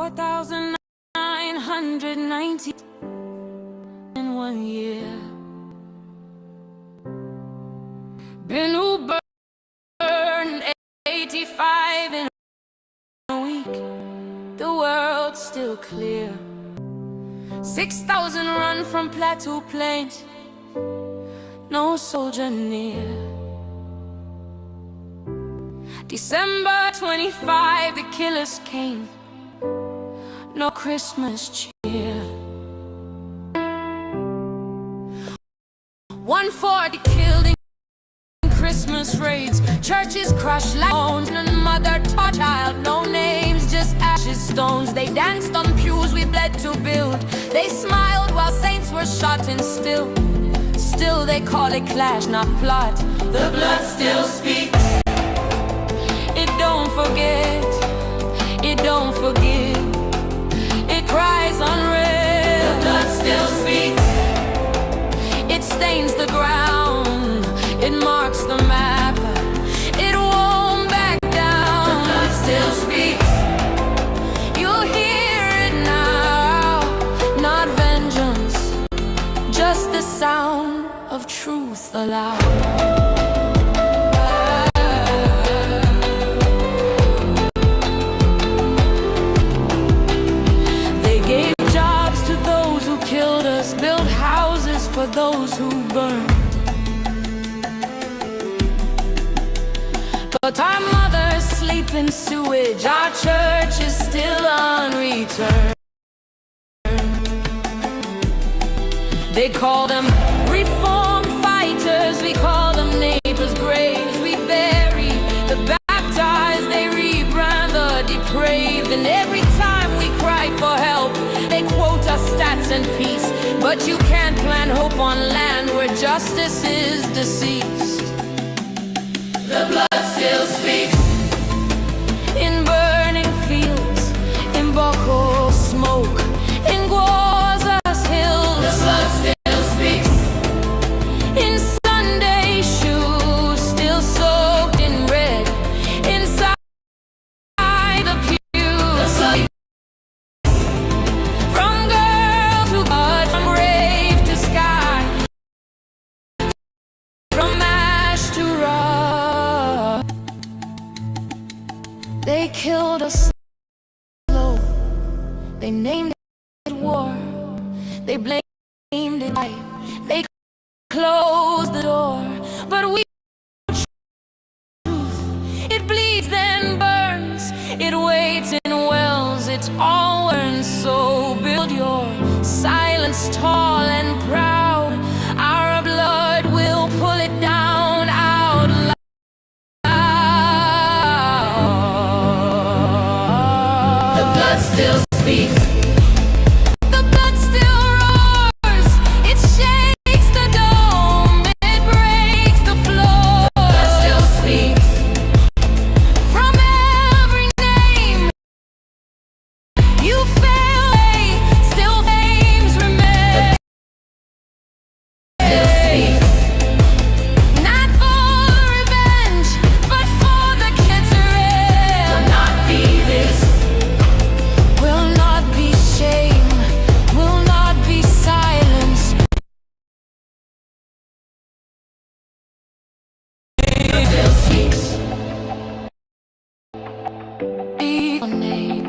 4,990 in 1 year. Been who burned 85 in a week. The world's still clear. 6,000 run from Plateau Plains, no soldier near. December 25, the killers came, no Christmas cheer. 140 killed in Christmas raids, churches crushed like bones, and mother taught child, no names, just ashes, stones. They danced on pews we bled to build. They smiled while saints were shot and still they call it clash, not plot. The blood still speaks. It don't forget, it don't forgive. It cries unread. The blood still speaks. It stains the ground, it marks the map. It won't back down. The blood still speaks. You'll hear it now. Not vengeance, just the sound of truth aloud. Build houses for those who burned. But our mothers sleep in sewage. Our church is still unreturned. They call them reform fighters, we call them neighbors' graves. We bury the baptized, they rebrand the depraved. And every time we cry for help, they quote us stats and peace. But you can't plant hope on land where justice is deceased. The blood still speaks. In burning fields, in Boko smoke, in Gwaza's hills. The blood still speaks. In Sunday shoes, still soaked in red, inside the pew. The blood. From girl to God, from grave to sky, from ash to rock. They killed us slow. They named it war. They blamed it life. They closed the door. But we truth. It bleeds then burns. It waits in wells. It's all earned. So build your silence tall and proud. Our blood will pull it down out loud. The blood still speaks. The blood still roars. It shakes the dome. It breaks the floor. The blood still speaks. From every name you fail, still flames remain. Still speaks. Not for revenge, but for the kids who will not be this. Will not be shame, will not be silence. Still speaks. Be your name.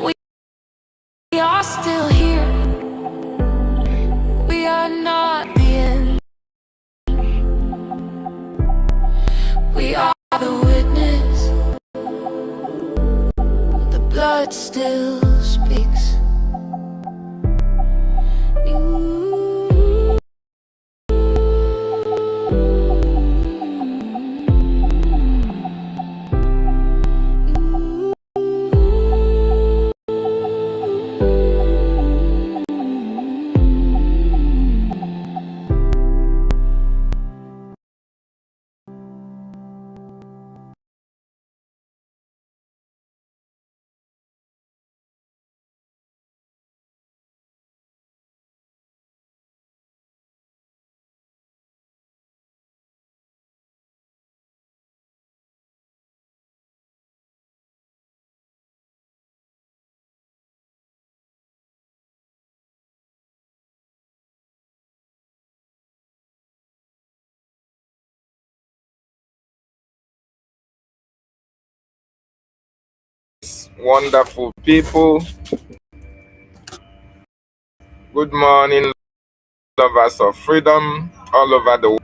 We are still here. We are not the end. We are the witness. The blood still speaks. wonderful people. Good morning, lovers of freedom all over the world.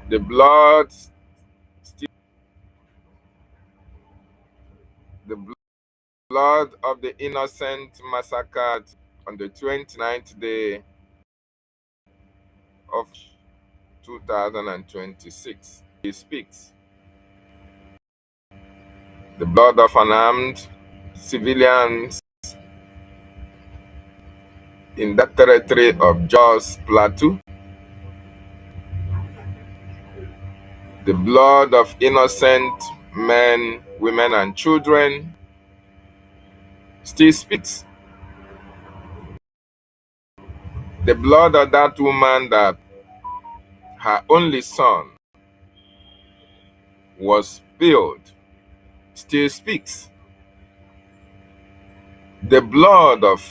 The blood of the innocent massacred on the 29th day of 2026. He speaks. The blood of unarmed civilians in that territory of Jos Plateau. The blood of innocent men, women, and children still speaks. The blood of that woman that her only son was spilled still speaks. The blood of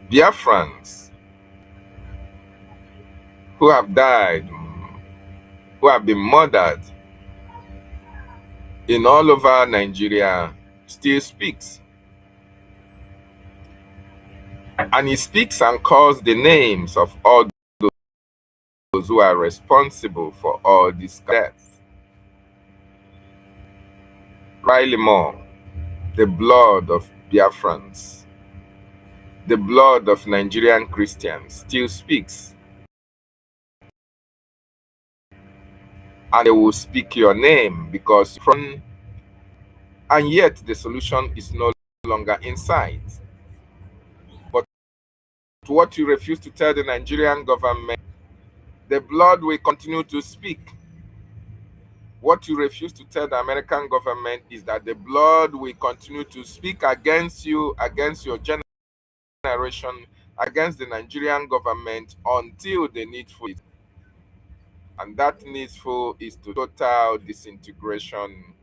Biafrans who have died, who have been murdered in all over Nigeria still speaks. And he speaks and calls the names of all those who are responsible for all these deaths. Riley Moore, the blood of Biafrans, the blood of Nigerian Christians still speaks. And they will speak your name because and yet the solution is no longer in sight. But what you refuse to tell the Nigerian government, the blood will continue to speak. What you refuse to tell the American government is that the blood will continue to speak against you, against your generation, against the Nigerian government until the needful is. And that needful is to total disintegration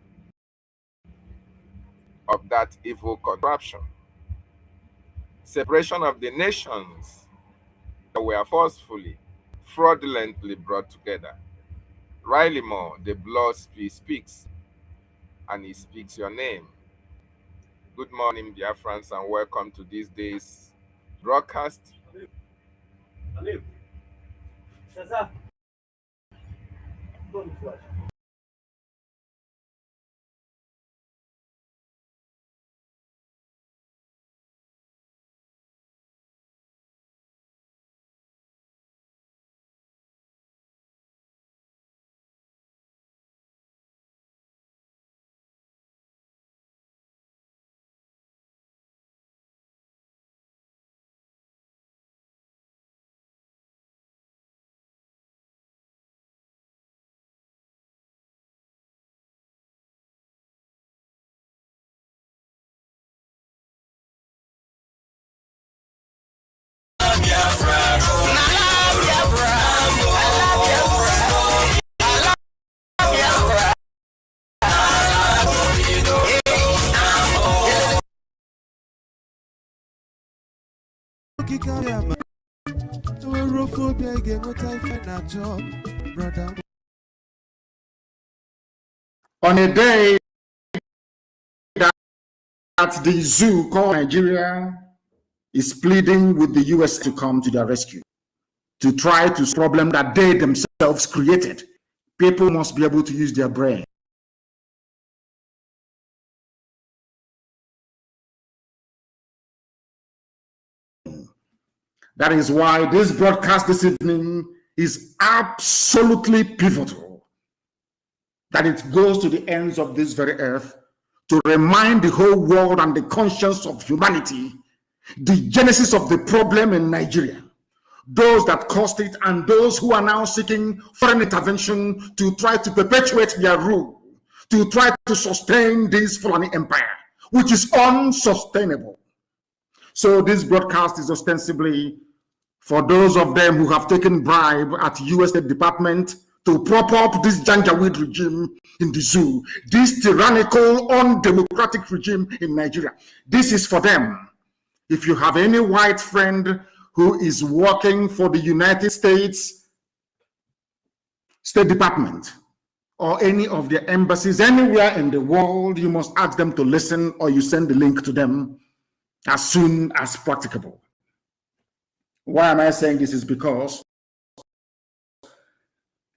of that evil contraption. Separation of the nations that were forcefully, fraudulently brought together. Riley Moore, the blood speaks, and he speaks your name. Good morning, Biafrans, and welcome to this day's broadcast. On a day that the zoo called Nigeria is pleading with the US to come to their rescue, to try to solve the problem that they themselves created, people must be able to use their brain. That is why this broadcast this evening is absolutely pivotal, that it goes to the ends of this very earth to remind the whole world and the conscience of humanity the genesis of the problem in Nigeria, those that caused it, and those who are now seeking foreign intervention to try to perpetuate their rule, to try to sustain this Fulani empire, which is unsustainable. So this broadcast is ostensibly for those of them who have taken bribe at US State Department to prop up this Janjaweed regime in the zoo, this tyrannical, undemocratic regime in Nigeria. This is for them. If you have any white friend who is working for the United States State Department or any of their embassies anywhere in the world, you must ask them to listen, or you send the link to them as soon as practicable. Why am I saying this? Is because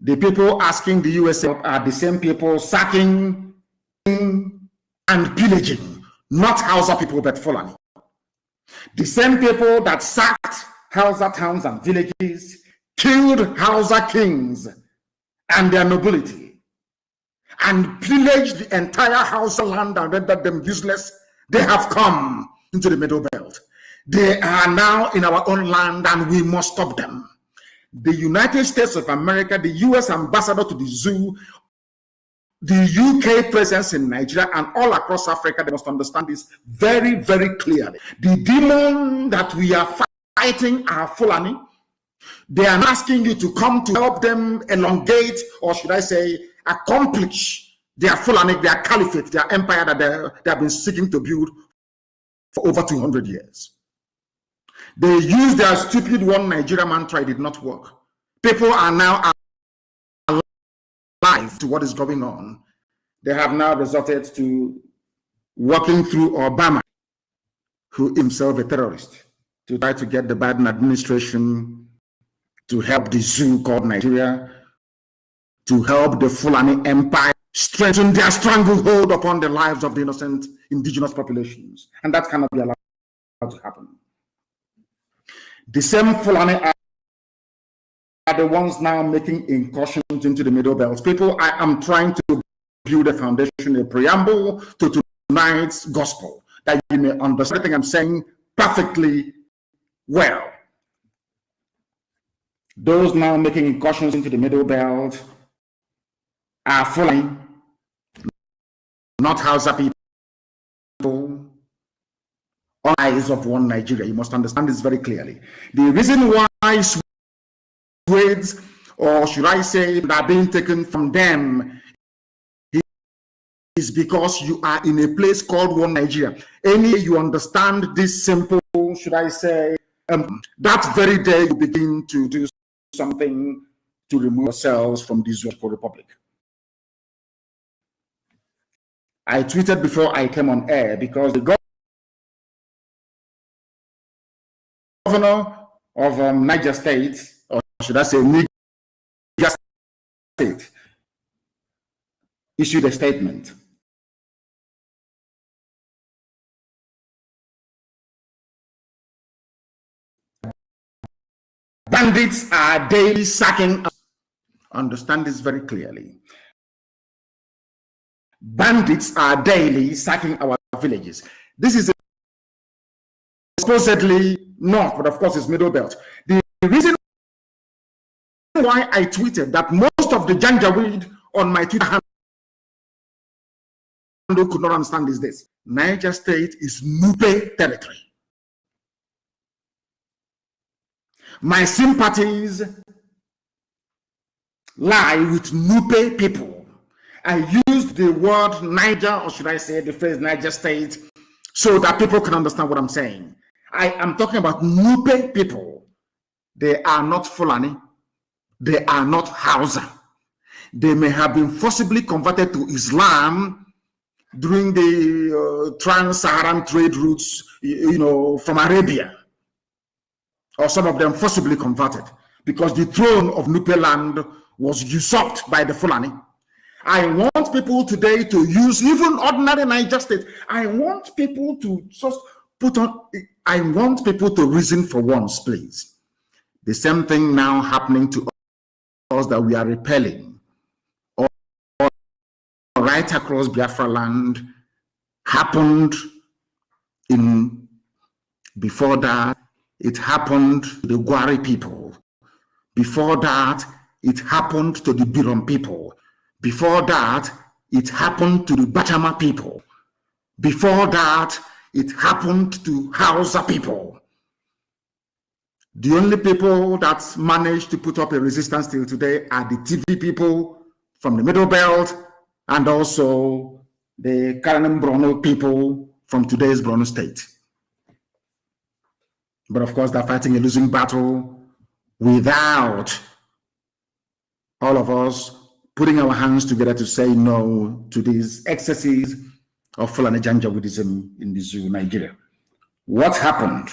the people asking the USA are the same people sacking and pillaging, not Hausa people, but Fulani. The same people that sacked Hausa towns and villages, killed Hausa kings and their nobility, and pillaged the entire Hausa land and rendered them useless, they have come into the Middle Belt. They are now in our own land, and we must stop them. The United States of America, the US ambassador to the zoo, the UK presence in Nigeria, and all across Africa, they must understand this very, very clearly. The demon that we are fighting are Fulani. They are asking you to come to help them elongate, or should I say, accomplish their Fulani, their caliphate, their empire that they have been seeking to build for over 200 years. They used their stupid one Nigeria mantra. It did not work. People are now alive to what is going on. They have now resorted to working through Obama, who himself a terrorist, to try to get the Biden administration to help the zoo called Nigeria, to help the Fulani empire strengthen their stranglehold upon the lives of the innocent indigenous populations. And that cannot be allowed to happen. The same Fulani are the ones now making incursions into the Middle Belt. People, I am trying to build a foundation, a preamble to tonight's gospel, that you may understand everything I'm saying perfectly well. Those now making incursions into the Middle Belt are Fulani, not Hausa people, eyes of one Nigeria. You must understand this very clearly. The reason why Swedes, or should I say, that are being taken from them, is because you are in a place called one Nigeria. Any you understand this simple, should I say, that very day you begin to do something to remove yourselves from this republic. I tweeted before I came on air because the governor of Niger State, or should I say Niger State, issued a statement. Bandits are daily sacking us. Understand this very clearly. Bandits are daily sacking our villages. This is supposedly north, but of course it's Middle Belt. The reason why I tweeted that most of the Janjaweed on my Twitter handle could not understand is this: Niger State is Nupe territory. My sympathies lie with Nupe people. I used the word Niger, or should I say the phrase Niger State, so that people can understand what I'm saying. I am talking about Nupe people. They are not Fulani. They are not Hausa. They may have been forcibly converted to Islam during the trans-Saharan trade routes, from Arabia. Or some of them forcibly converted, because the throne of Nupe land was usurped by the Fulani. I want people today to use even ordinary Niger State. I want people to just I want people to reason for once, please. The same thing now happening to us that we are repelling, or right across Biafra land, happened before that. It happened to the Gwari people. Before that, it happened to the Birom people. Before that, it happened to the Bachama people. Before that, it happened to Hausa people. The only people that managed to put up a resistance till today are the TV people from the Middle Belt, and also the Karanem Brono people from today's Brono State. But of course, they're fighting a losing battle without all of us putting our hands together to say no to these excesses of Fulani Janjaweedism in the zoo, Nigeria. What happened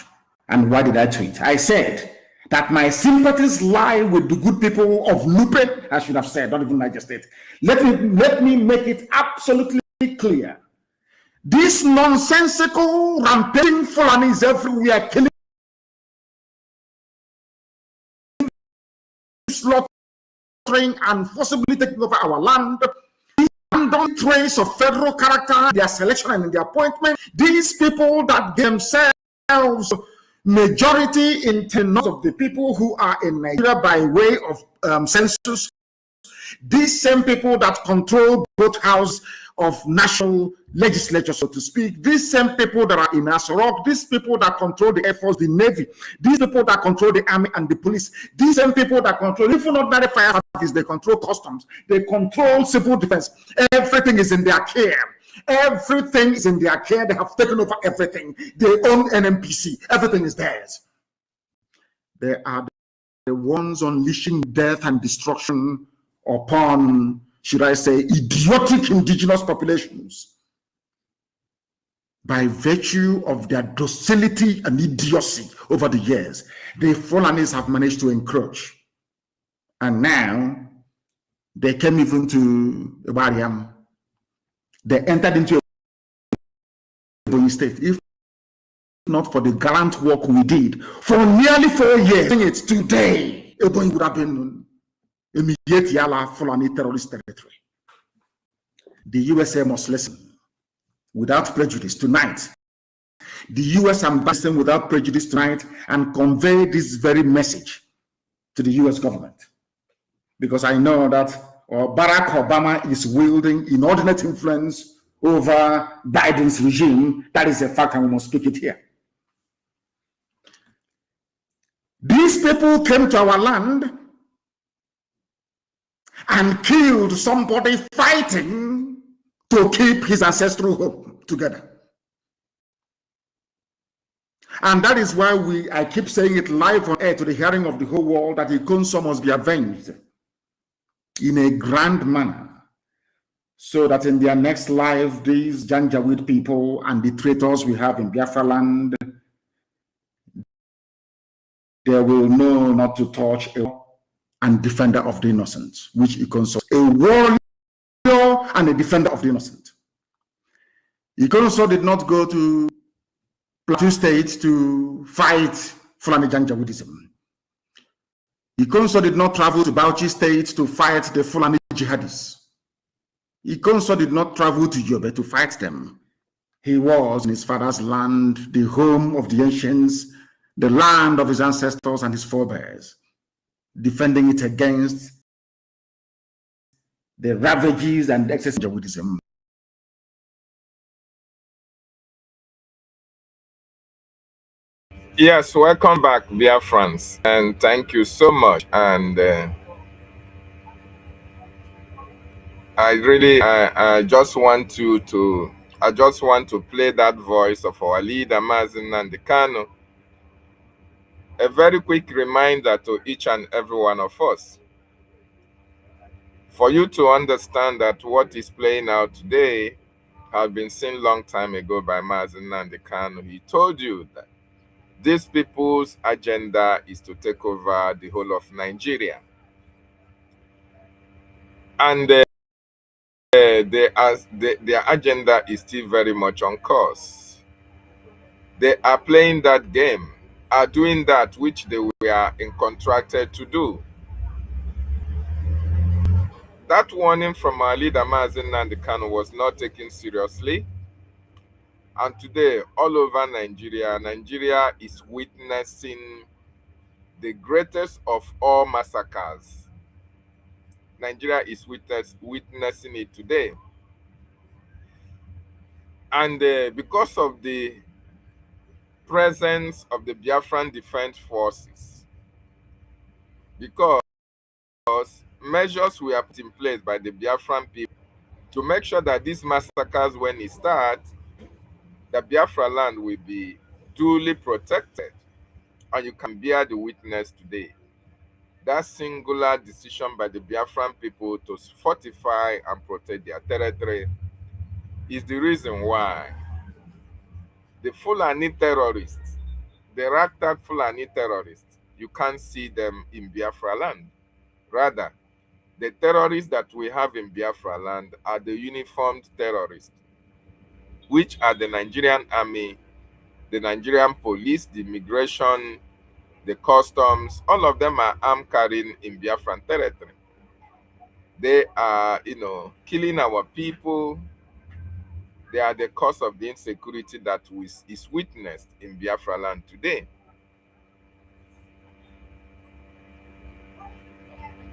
and why did I tweet? I said that my sympathies lie with the good people of Nupe, I should have said, not even Niger State. Let me make it absolutely clear. These nonsensical, rampaging Fulanis everywhere, killing, slaughtering, and forcibly taking over our land, abandoned traits of federal character, their selection and their appointment. These people that themselves majority in tenors of the people who are in Nigeria by way of census, these same people that control both houses of national legislature, so to speak, these same people that are in Asorok, these people that control the Air Force, the Navy, these people that control the Army and the police, these same people that control, even ordinary fire service, they control customs, they control civil defense. Everything is in their care. Everything is in their care. They have taken over everything. They own NMPC. Everything is theirs. They are the ones unleashing death and destruction upon, should I say, idiotic indigenous populations by virtue of their docility and idiocy over the years. The Fulanis have managed to encroach. And now they came even to Ibariam. They entered into a state. If not for the gallant work we did for nearly 4 years, it's today, Ebonyi would have been immediate Yala Fulani terrorist territory. The USA must listen without prejudice tonight. The US ambassador without prejudice tonight and convey this very message to the US government. Because I know that Barack Obama is wielding inordinate influence over Biden's regime. That is a fact, and we must speak it here. These people came to our land and killed somebody fighting to keep his ancestral home together. And that is why I keep saying it live on air to the hearing of the whole world that Ikonso must be avenged in a grand manner, so that in their next life, these Janjaweed people and the traitors we have in Biafra land, they will know not to touch and defender of the innocent, which Ikonso, a warrior and a defender of the innocent. Ikonso did not go to Plateau State to fight Fulani Janjaweedism. Ikonso did not travel to Bauchi State to fight the Fulani jihadists. Ikonso did not travel to Yobe to fight them. He was in his father's land, the home of the ancients, the land of his ancestors and his forebears, defending it against the ravages and excess of Janjaweedism. Yes, welcome back, Biafrans, and thank you so much. And I just want to play that voice of our leader, Mazi Nnamdi Kanu. A very quick reminder to each and every one of us, for you to understand that what is playing out today has been seen long time ago by Mazi Nnamdi Kanu. He told you that these people's agenda is to take over the whole of Nigeria. And their agenda is still very much on course. They are playing that game, are doing that which they were contracted to do. That warning from our leader, Mazi Nnamdi Kanu, was not taken seriously. And today, all over Nigeria is witnessing the greatest of all massacres. Nigeria is witnessing it today. And because of the presence of the Biafran Defense Forces, because measures were put in place by the Biafran people to make sure that these massacres, when it starts, the Biafra land will be duly protected. And you can bear the witness today that singular decision by the Biafran people to fortify and protect their territory is the reason why the Fulani terrorists, the ragtag Fulani terrorists, you can't see them in Biafra land. Rather, the terrorists that we have in Biafra land are the uniformed terrorists, which are the Nigerian army, the Nigerian police, the immigration, the customs. All of them are armed carrying in Biafran territory. They are, killing our people. They are the cause of the insecurity that is witnessed in Biafra land today.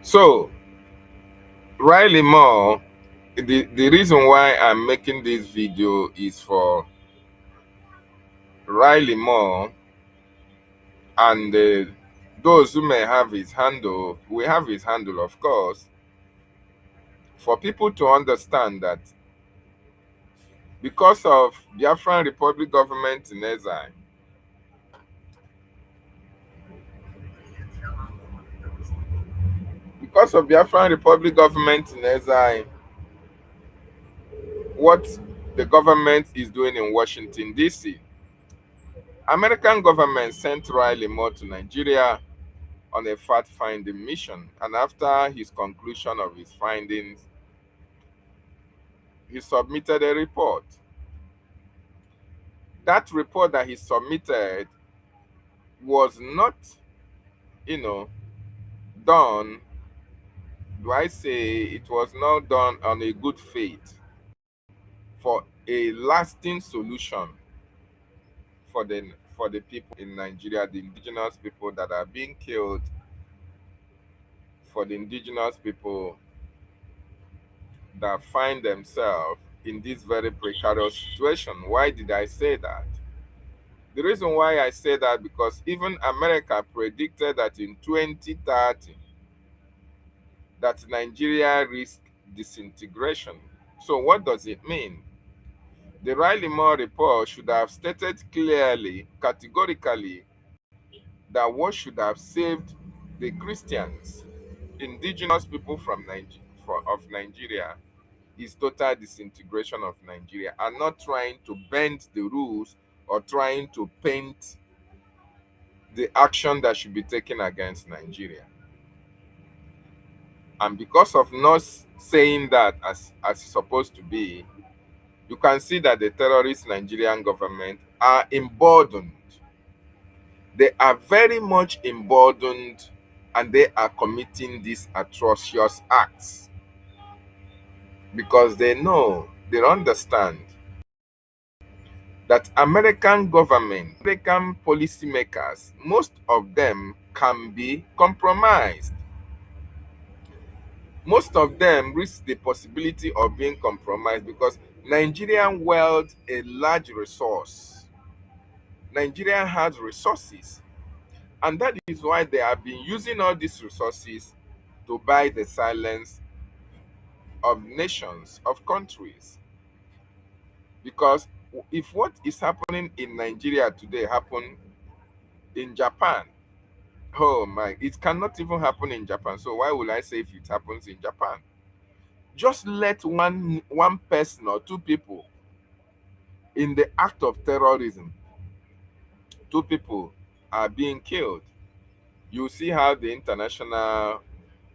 So, Riley Moore, the reason why I'm making this video is for Riley Moore and those who may have his handle. We have his handle, of course, for people to understand that because of Biafran Republic government in exile, because of Biafran Republic government in exile, what the government is doing in Washington, D.C., American government sent Riley Moore to Nigeria on a fact-finding mission, and after his conclusion of his findings, he submitted a report. That report that he submitted was not, done, do I say it was not done on a good faith for a lasting solution for the people in Nigeria, the indigenous people that are being killed, for the indigenous people that find themselves in this very precarious situation. Why did I say that? The reason why I say that, because even America predicted that in 2030 that Nigeria risked disintegration. So what does it mean? The Riley Moore report should have stated clearly, categorically, that what should have saved the Christians, indigenous people of Nigeria, is total disintegration of Nigeria, and not trying to bend the rules or trying to paint the action that should be taken against Nigeria. And because of not saying that as it's supposed to be, you can see that the terrorist Nigerian government are emboldened. They are very much emboldened, and they are committing these atrocious acts because they know, they understand that American government, American policymakers, most of them can be compromised. Most of them risk the possibility of being compromised because Nigeria wield a large resource. Nigeria has resources, and that is why they have been using all these resources to buy the silence of nations, of countries. Because if what is happening in Nigeria today happen in Japan, oh my, it cannot even happen in Japan. So why will I say if it happens in Japan? Just let one person or two people in the act of terrorism, two people are being killed. You see how the international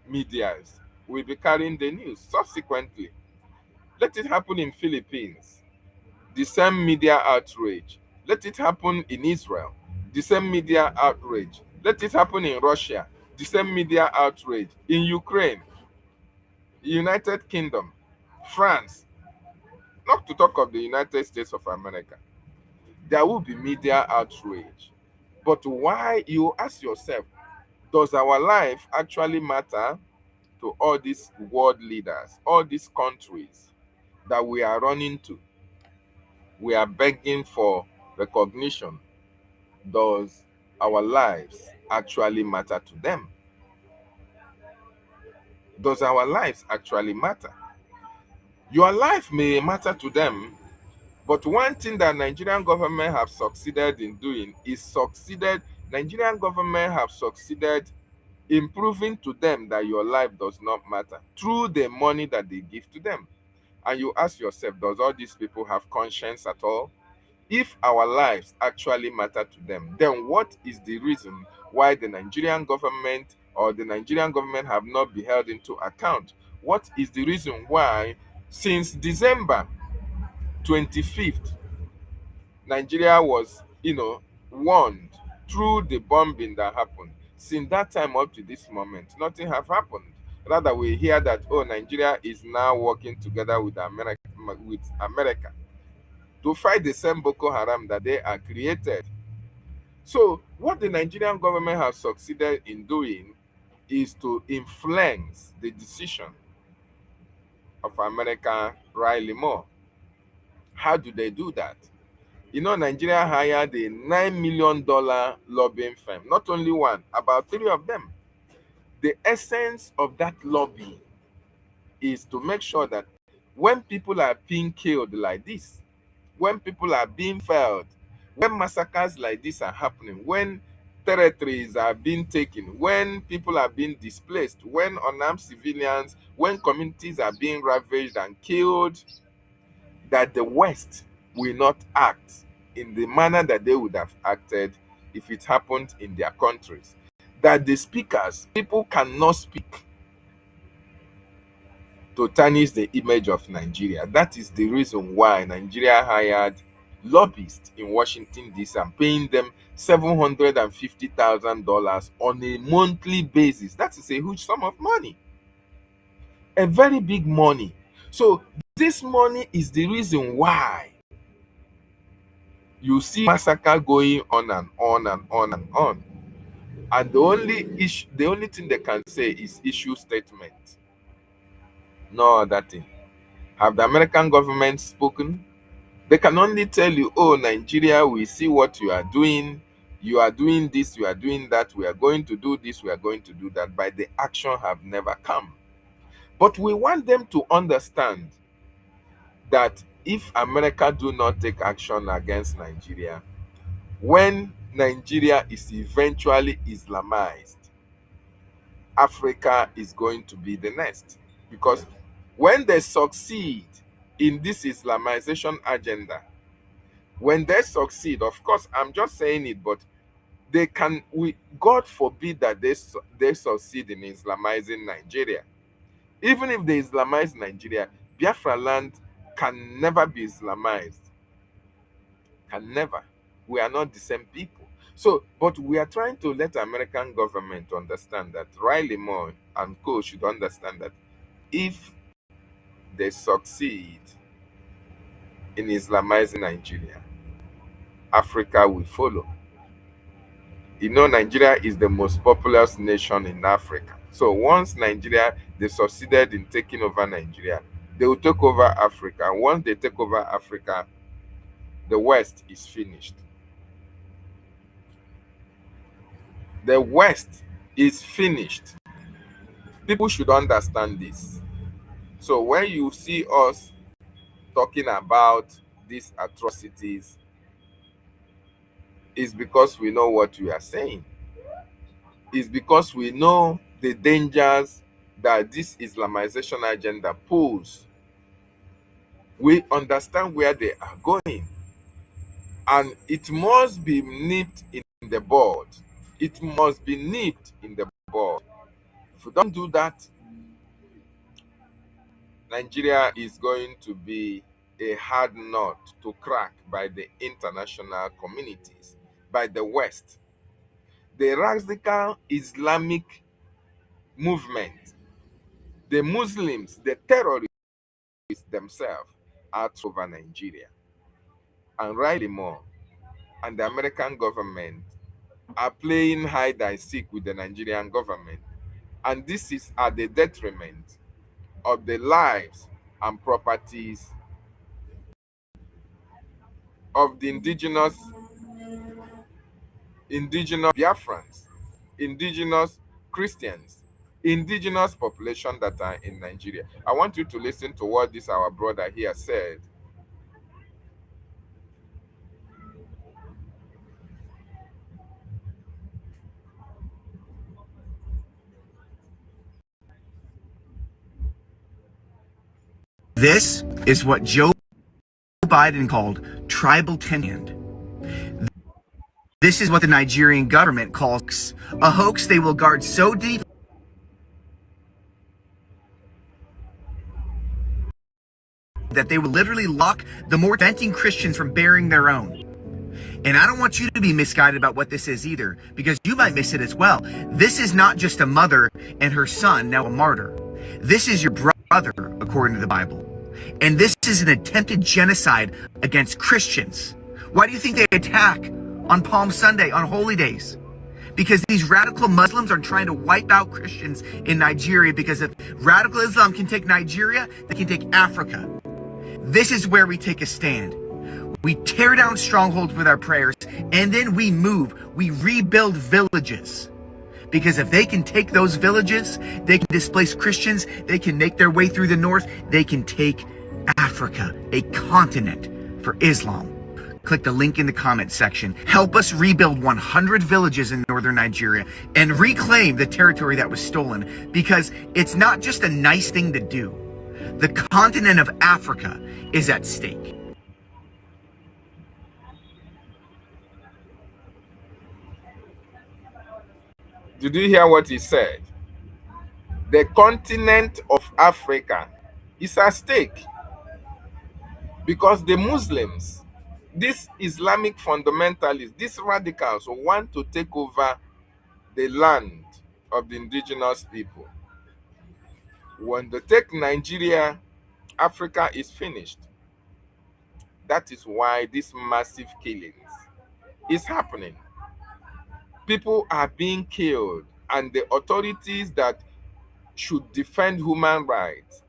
medias will be carrying the news subsequently. Let it happen in Philippines, the same media outrage. Let it happen in Israel, the same media outrage. Let it happen in Russia, the same media outrage. In Ukraine, United Kingdom, France, not to talk of the United States of America. There will be media outrage. But why, you ask yourself, does our life actually matter to all these world leaders, all these countries that we are running to? We are begging for recognition. Does our lives actually matter to them? Does our lives actually matter? Your life may matter to them, but one thing that Nigerian government have succeeded in doing is Nigerian government have succeeded in proving to them that your life does not matter through the money that they give to them. And you ask yourself, does all these people have conscience at all? If our lives actually matter to them, then what is the reason why the Nigerian government or the Nigerian government have not been held into account? What is the reason why since December 25th, Nigeria was, warned through the bombing that happened? Since that time up to this moment, nothing have happened. Rather, we hear that, oh, Nigeria is now working together with America to fight the same Boko Haram that they are created. So, what the Nigerian government has succeeded in doing is to influence the decision of America Riley Moore. How do they do that? Nigeria hired a $9 million lobbying firm, not only one, about three of them. The essence of that lobby is to make sure that when people are being killed like this, when people are being felled, when massacres like this are happening, when territories are being taken, when people are being displaced, when unarmed civilians, when communities are being ravaged and killed, that the West will not act in the manner that they would have acted if it happened in their countries. That the speakers, people cannot speak to tarnish the image of Nigeria. That is the reason why Nigeria hired lobbyists in Washington, D.C. and paying them $750,000 on a monthly basis. That is a huge sum of money, a very big money. So this money is the reason why you see massacre going on and on and on and on. And the only thing they can say is issue statement. No other thing. Have the American government spoken? They can only tell you, oh, Nigeria, we see what you are doing. You are doing this, you are doing that. We are going to do this, we are going to do that. But the action have never come. But we want them to understand that if America do not take action against Nigeria, when Nigeria is eventually Islamized, Africa is going to be the next. Because when they succeed in this Islamization agenda, when they succeed, of course, I'm just saying it, but they can, God forbid that they succeed in Islamizing Nigeria. Even if they Islamize Nigeria, Biafra land can never be Islamized. Can never. We are not the same people. So, but we are trying to let American government understand that Riley Moore and co should understand that if they succeed in Islamizing Nigeria, Africa will follow. Nigeria is the most populous nation in Africa. So once Nigeria, they succeeded in taking over Nigeria, they will take over Africa. And once they take over Africa, the West is finished. The West is finished. People should understand this. So when you see us talking about these atrocities, it's because we know what we are saying. It's because we know the dangers that this Islamization agenda poses. We understand where they are going, and it must be nipped in the bud. It must be nipped in the bud. If we don't do that, Nigeria is going to be a hard nut to crack by the international communities, by the West. The radical Islamic movement, the Muslims, the terrorists themselves are over Nigeria. And Riley Moore and the American government are playing hide and seek with the Nigerian government. And this is at the detriment of the lives and properties of the indigenous Biafrans, indigenous Christians, indigenous population that are in Nigeria. I want you to listen to what this our brother here said. This is what Joe Biden called tribal tension. This is what the Nigerian government calls a hoax they will guard so deep that they will literally lock the more preventing Christians from bearing their own. And I don't want you to be misguided about what this is either, because you might miss it as well. This is not just a mother and her son, now a martyr. This is your brother, according to the Bible. And this is an attempted genocide against Christians. Why do you think they attack on Palm Sunday, on holy days? Because these radical Muslims are trying to wipe out Christians in Nigeria, because if radical Islam can take Nigeria, they can take Africa. This is where we take a stand. We tear down strongholds with our prayers, and then we move. We rebuild villages. Because if they can take those villages, they can displace Christians, they can make their way through the north, they can take Africa, a continent for Islam. Click the link in the comment section. Help us rebuild 100 villages in northern Nigeria and reclaim the territory that was stolen, because it's not just a nice thing to do. The continent of Africa is at stake. Did you hear what he said? The continent of Africa is at stake because the Muslims, these Islamic fundamentalists, these radicals want to take over the land of the indigenous people. When they take Nigeria, Africa is finished. That is why this massive killings is happening. People are being killed, and the authorities that should defend human rights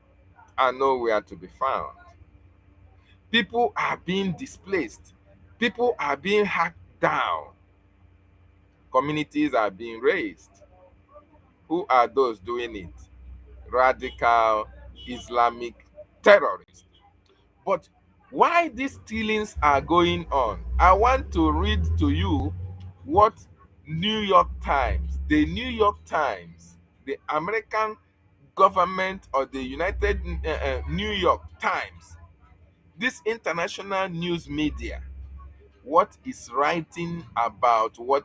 are nowhere to be found. People are being displaced. People are being hacked down. Communities are being raised. Who are those doing it? Radical Islamic terrorists. But why these killings are going on? I want to read to you what New York Times, the New York Times, the American government or the United New York Times, this international news media, what is writing about what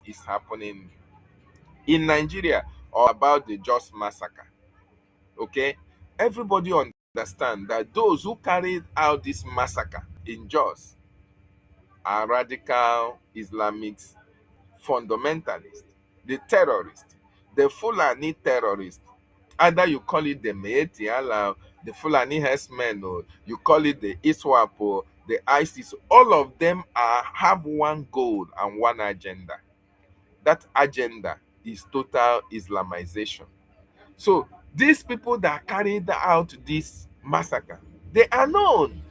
is happening in Nigeria or about the Jos massacre. Okay, everybody understand that those who carried out this massacre in Jos are radical Islamics, fundamentalists, the terrorists, the Fulani terrorists. Either you call it the Meeti Allah, the Fulani herdsmen, or you call it the ISWAP or the ISIS. All of them have one goal and one agenda. That agenda is total Islamization. So these people that carried out this massacre, they are known.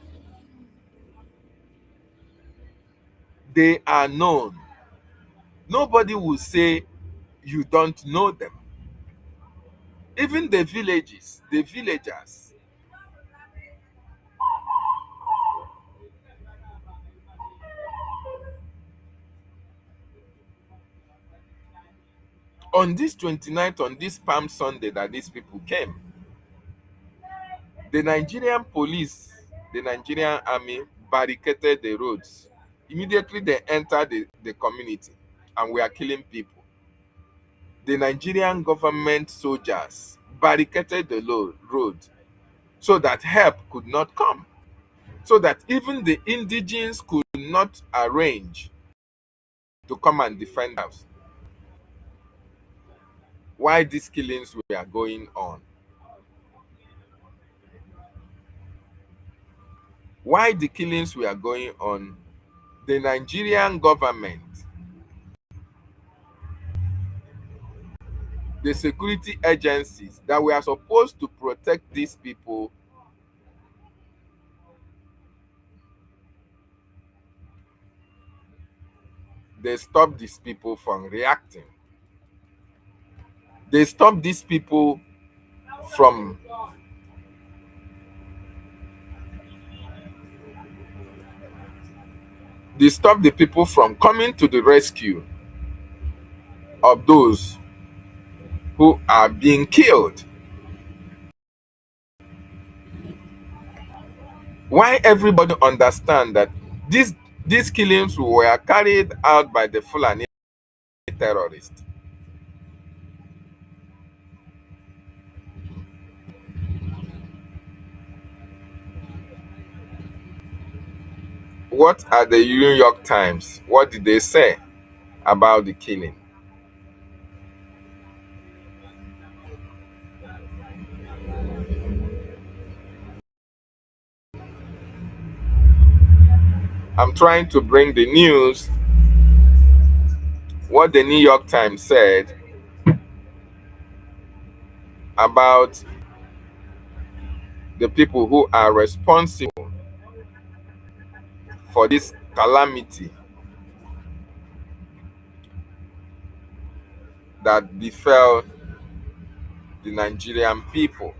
They are known. Nobody will say you don't know them. Even the villages, the villagers. On this 29th, on this Palm Sunday that these people came, the Nigerian police, the Nigerian army barricaded the roads. Immediately they entered the community and were killing people. The Nigerian government soldiers barricaded the road so that help could not come, so that even the indigenes could not arrange to come and defend us. Why these killings were going on? Why the killings were going on? The Nigerian government, the security agencies that were supposed to protect these people, they stopped these people from reacting. They stopped these people from the people from coming to the rescue of those who are being killed. Why everybody understand that these killings were carried out by the Fulani terrorists? What are the New York Times? What did they say about the killing? I'm trying to bring the news, what the New York Times said about the people who are responsible for this calamity that befell the Nigerian people.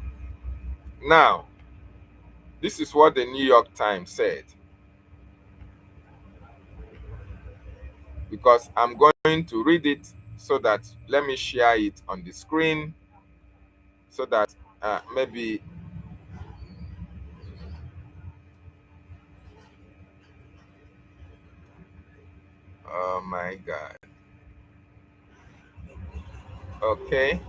Now, this is what the New York Times said, because I'm going to read it so that let me share it on the screen so that maybe oh my god. Okay.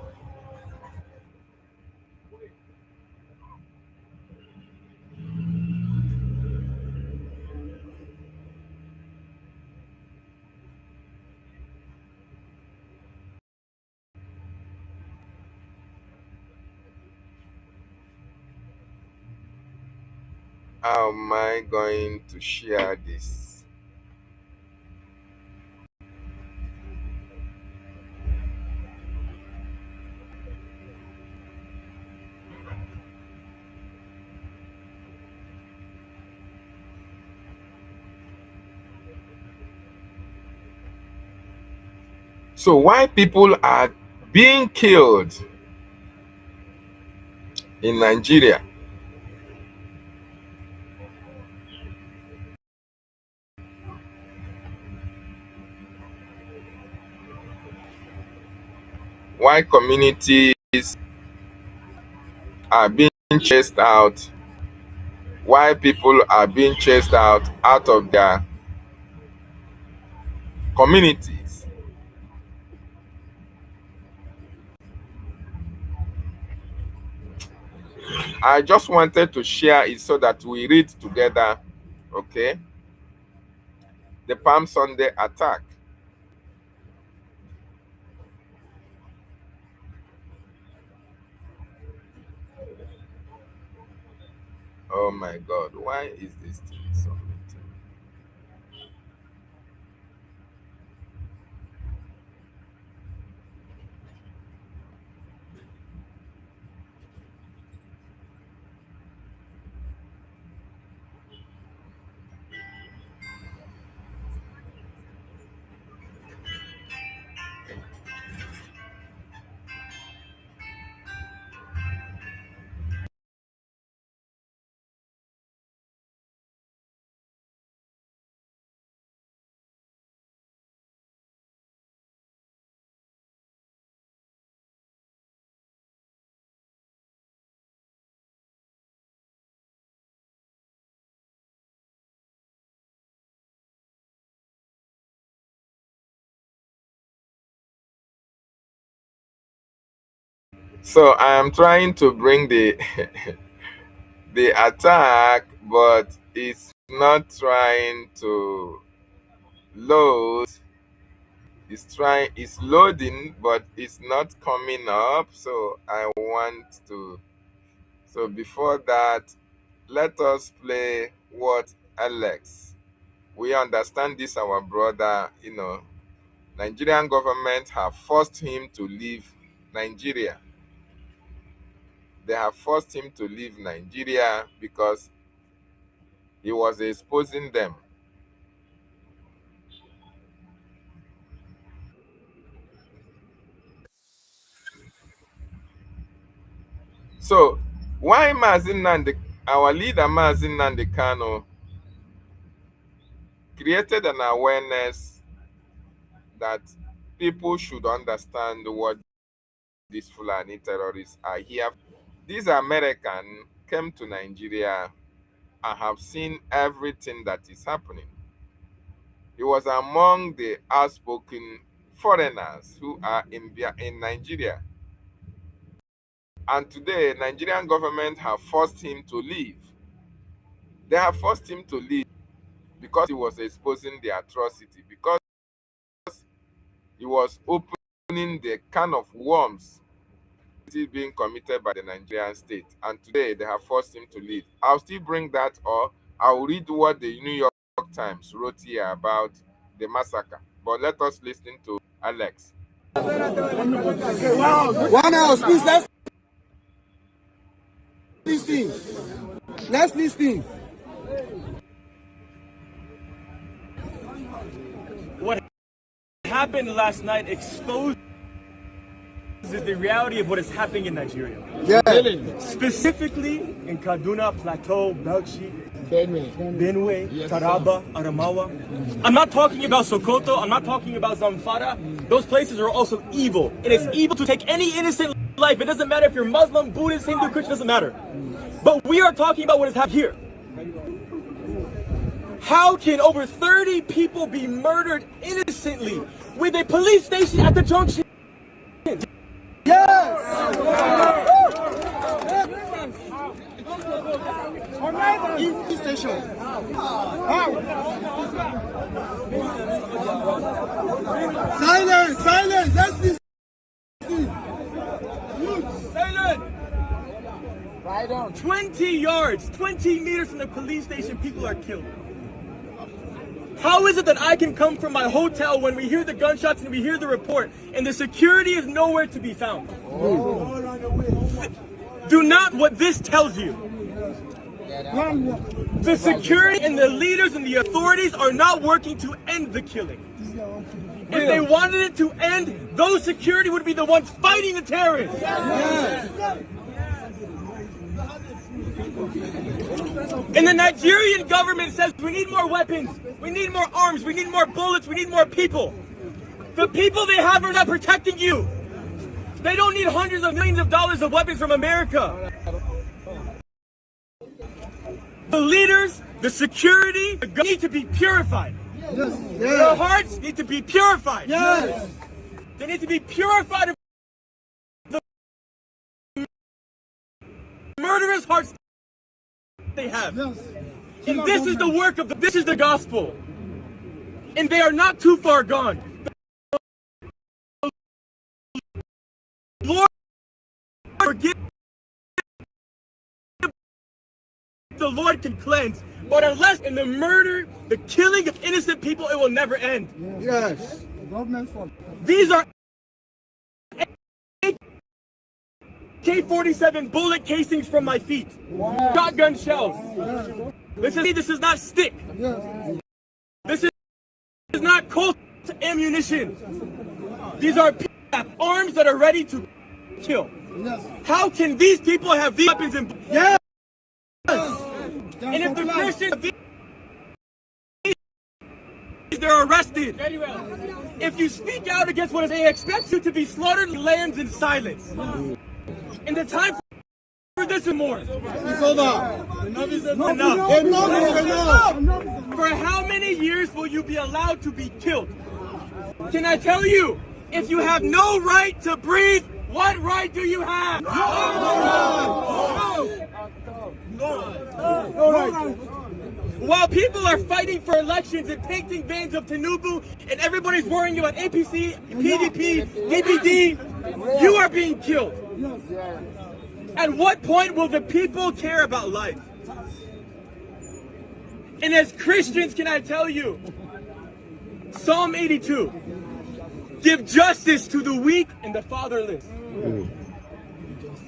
How am I going to share this? So why people are being killed in Nigeria? Why communities are being chased out? Why people are being chased out of their communities? I just wanted to share it so that we read together. Okay. The Palm Sunday attack. Oh my God, why is this thing submitting? So I am trying to bring the the attack, but it's not trying to load. It's loading, but it's not coming up. So I want to. So before that, let us play what Alex. We understand this, our brother. Nigerian government have forced him to leave Nigeria. They have forced him to leave Nigeria because he was exposing them. So why our leader Mazin Nandi Kano created an awareness that people should understand what these Fulani terrorists are here. These Americans came to Nigeria and have seen everything that is happening. He was among the outspoken foreigners who are in Nigeria. And today, Nigerian government have forced him to leave. They have forced him to leave because he was exposing the atrocity, because he was opening the can of worms being committed by the Nigerian state. And today, they have forced him to leave. I'll still bring that, or I'll read what the New York Times wrote here about the massacre. But let us listen to Alex. 1 hour, please. Let's listen. What happened last night exposes the reality of what is happening in Nigeria. Yeah. Specifically in Kaduna, Plateau, BRGIE, Benue, Taraba, Adamawa. I'm not talking about Sokoto, I'm not talking about Zamfara. Those places are also evil. It is evil to take any innocent life. It doesn't matter if you're Muslim, Buddhist, Hindu, Christian, doesn't matter. But we are talking about what is happening here. How can over 30 people be murdered innocently with a police station at the junction? Station. Silence! Let's listen. Silent! 20 yards, 20 meters from the police station, people are killed. How is it that I can come from my hotel when we hear the gunshots and we hear the report and the security is nowhere to be found? Do not what this tells you. The security and the leaders and the authorities are not working to end the killing. If they wanted it to end, those security would be the ones fighting the terrorists. And the Nigerian government says we need more weapons, we need more arms, we need more bullets, we need more people. The people they have are not protecting you. They don't need hundreds of millions of dollars of weapons from America. The leaders, the security, need to be purified. Their hearts need to be purified. They need to be purified of the murderous hearts they have. And this is the work of this is the gospel. And they are not too far gone. Lord, forgive. The Lord can cleanse, but unless in the murder, the killing of innocent people, it will never end. Yes. These are AK-47 bullet casings from my feet. Shotgun shells. This is not stick. This is not Colt ammunition. These are people that have arms that are ready to kill. How can these people have these weapons and and if the Christians, they're arrested. If you speak out against what they expect you to be slaughtered lands in silence. And the time for this and more. It's over. Enough is Enough. For how many years will you be allowed to be killed? Can I tell you, if you have no right to breathe, what right do you have? No right. While people are fighting for elections and painting vans of Tinubu and everybody's worrying about APC, PDP, DPD, you are being killed. At what point will the people care about life? And as Christians, can I tell you, Psalm 82, give justice to the weak and the fatherless.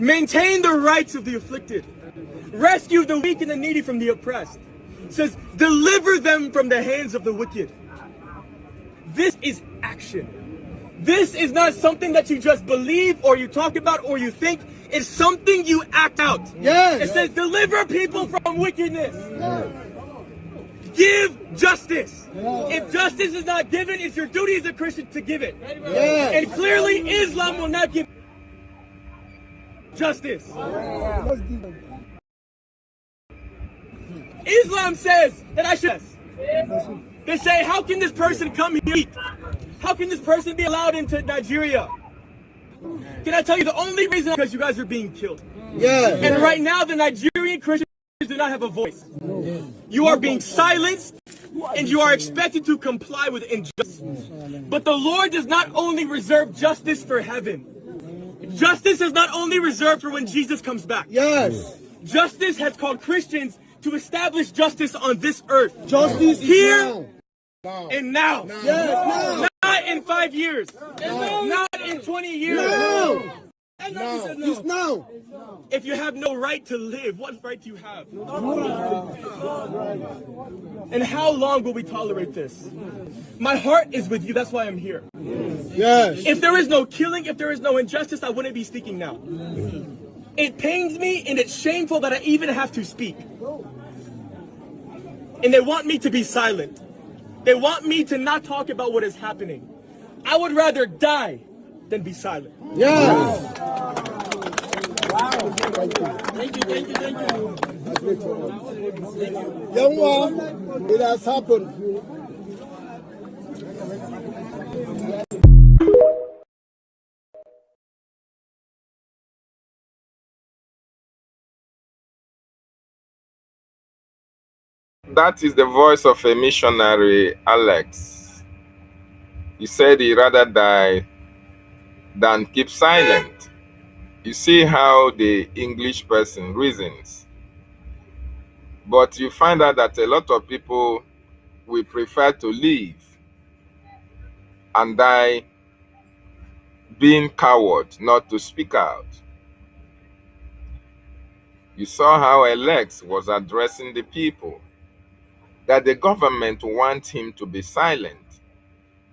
Maintain the rights of the afflicted. Rescue the weak and the needy from the oppressed. It says, deliver them from the hands of the wicked. This is action. This is not something that you just believe or you talk about or you think. It's something you act out. Yes. It says, deliver people from wickedness. Give justice. If justice is not given, it's your duty as a Christian to give it. And clearly Islam will not give justice. Islam says that I should. They say, how can this person come here? How can this person be allowed into Nigeria? Can I tell you the only reason? Because you guys are being killed. Yeah. And right now, the Nigerian Christians do not have a voice. You are being silenced, and you are expected to comply with injustice. But the Lord does not only reserve justice for heaven. Justice is not only reserved for when Jesus comes back. Yes. Justice has called Christians to establish justice on this earth. Justice Here is now. and now. Yes, now. Not in 5 years. Not in 20 years. Now. No. It's now. If you have no right to live, what right do you have? And how long will we tolerate this? My heart is with you, that's why I'm here. Yes. If there is no killing, if there is no injustice, I wouldn't be speaking now. It pains me and it's shameful that I even have to speak. And they want me to be silent. They want me to not talk about what is happening. I would rather die than be silent. Yes. Thank you. Young one, it has happened. That is the voice of a missionary, Alex. He said he'd rather die than keep silent. You see how the English person reasons. But you find out that a lot of people will prefer to live and die being coward, not to speak out. You saw how Alex was addressing the people, that the government wants him to be silent.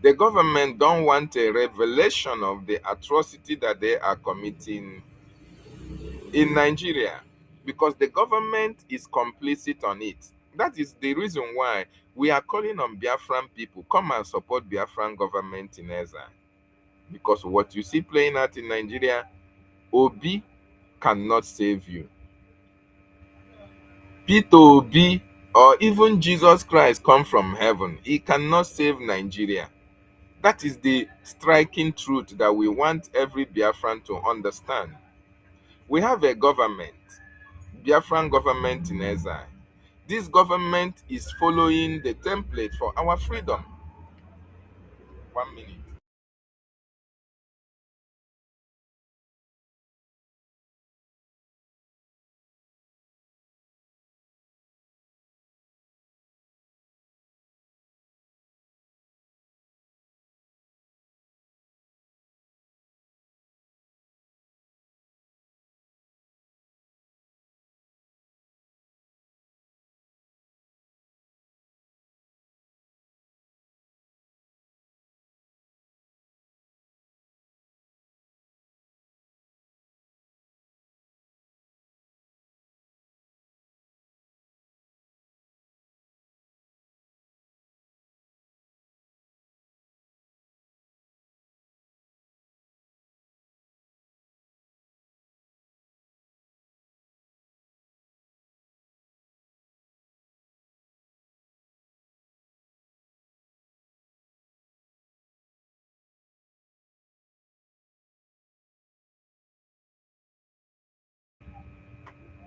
The government don't want a revelation of the atrocity that they are committing in Nigeria, because the government is complicit on it. That is the reason why we are calling on Biafran people, come and support Biafran government in exile. Because what you see playing out in Nigeria, Obi cannot save you. Peter Obi or even Jesus Christ come from heaven. He cannot save Nigeria. That is the striking truth that we want every Biafran to understand. We have a government, Biafran government in exile. This government is following the template for our freedom. 1 minute.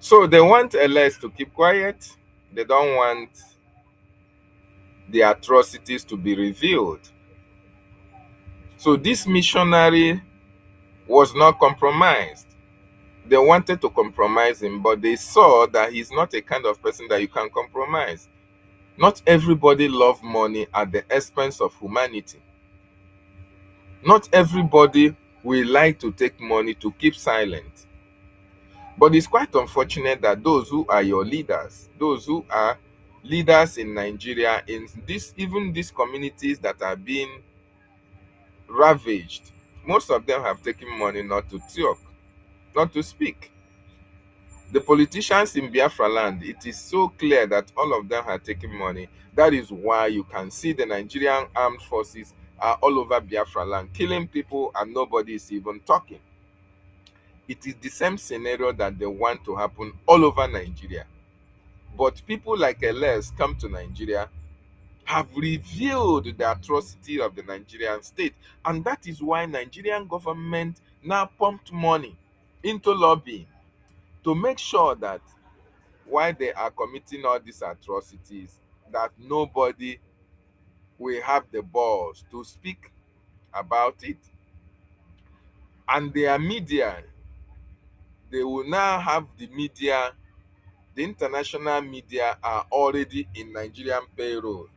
So they want LS to keep quiet. They don't want the atrocities to be revealed. So this missionary was not compromised. They wanted to compromise him, but they saw that he's not a kind of person that you can compromise. Not everybody loves money at the expense of humanity. Not everybody will like to take money to keep silent. But it's quite unfortunate that those who are your leaders, those who are leaders in Nigeria, in this, even these communities that are being ravaged, most of them have taken money not to talk, not to speak. The politicians in Biafra land, it is so clear that all of them have taken money. That is why you can see the Nigerian armed forces are all over Biafra land, killing people and nobody is even talking. It is the same scenario that they want to happen all over Nigeria. But people like LS come to Nigeria, have revealed the atrocity of the Nigerian state. And that is why Nigerian government now pumped money into lobbying to make sure that while they are committing all these atrocities, that nobody will have the balls to speak about it. And their media, they will now have the media, the international media are already in Nigerian payroll.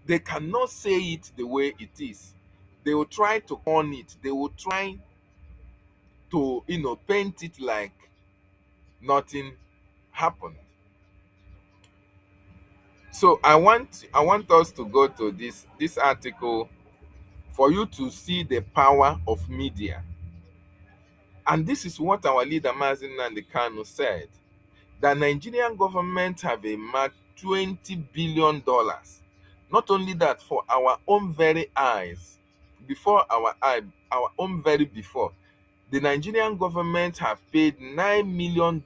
They cannot say it the way it is. They will try to on it. They will try to, paint it like nothing happened. So I want us to go to this article for you to see the power of media. And this is what our leader Mazi Nnamdi Kanu said, that Nigerian government have earmarked $20 billion. Not only that, for our own very eyes, before our own very before, the Nigerian government have paid $9 million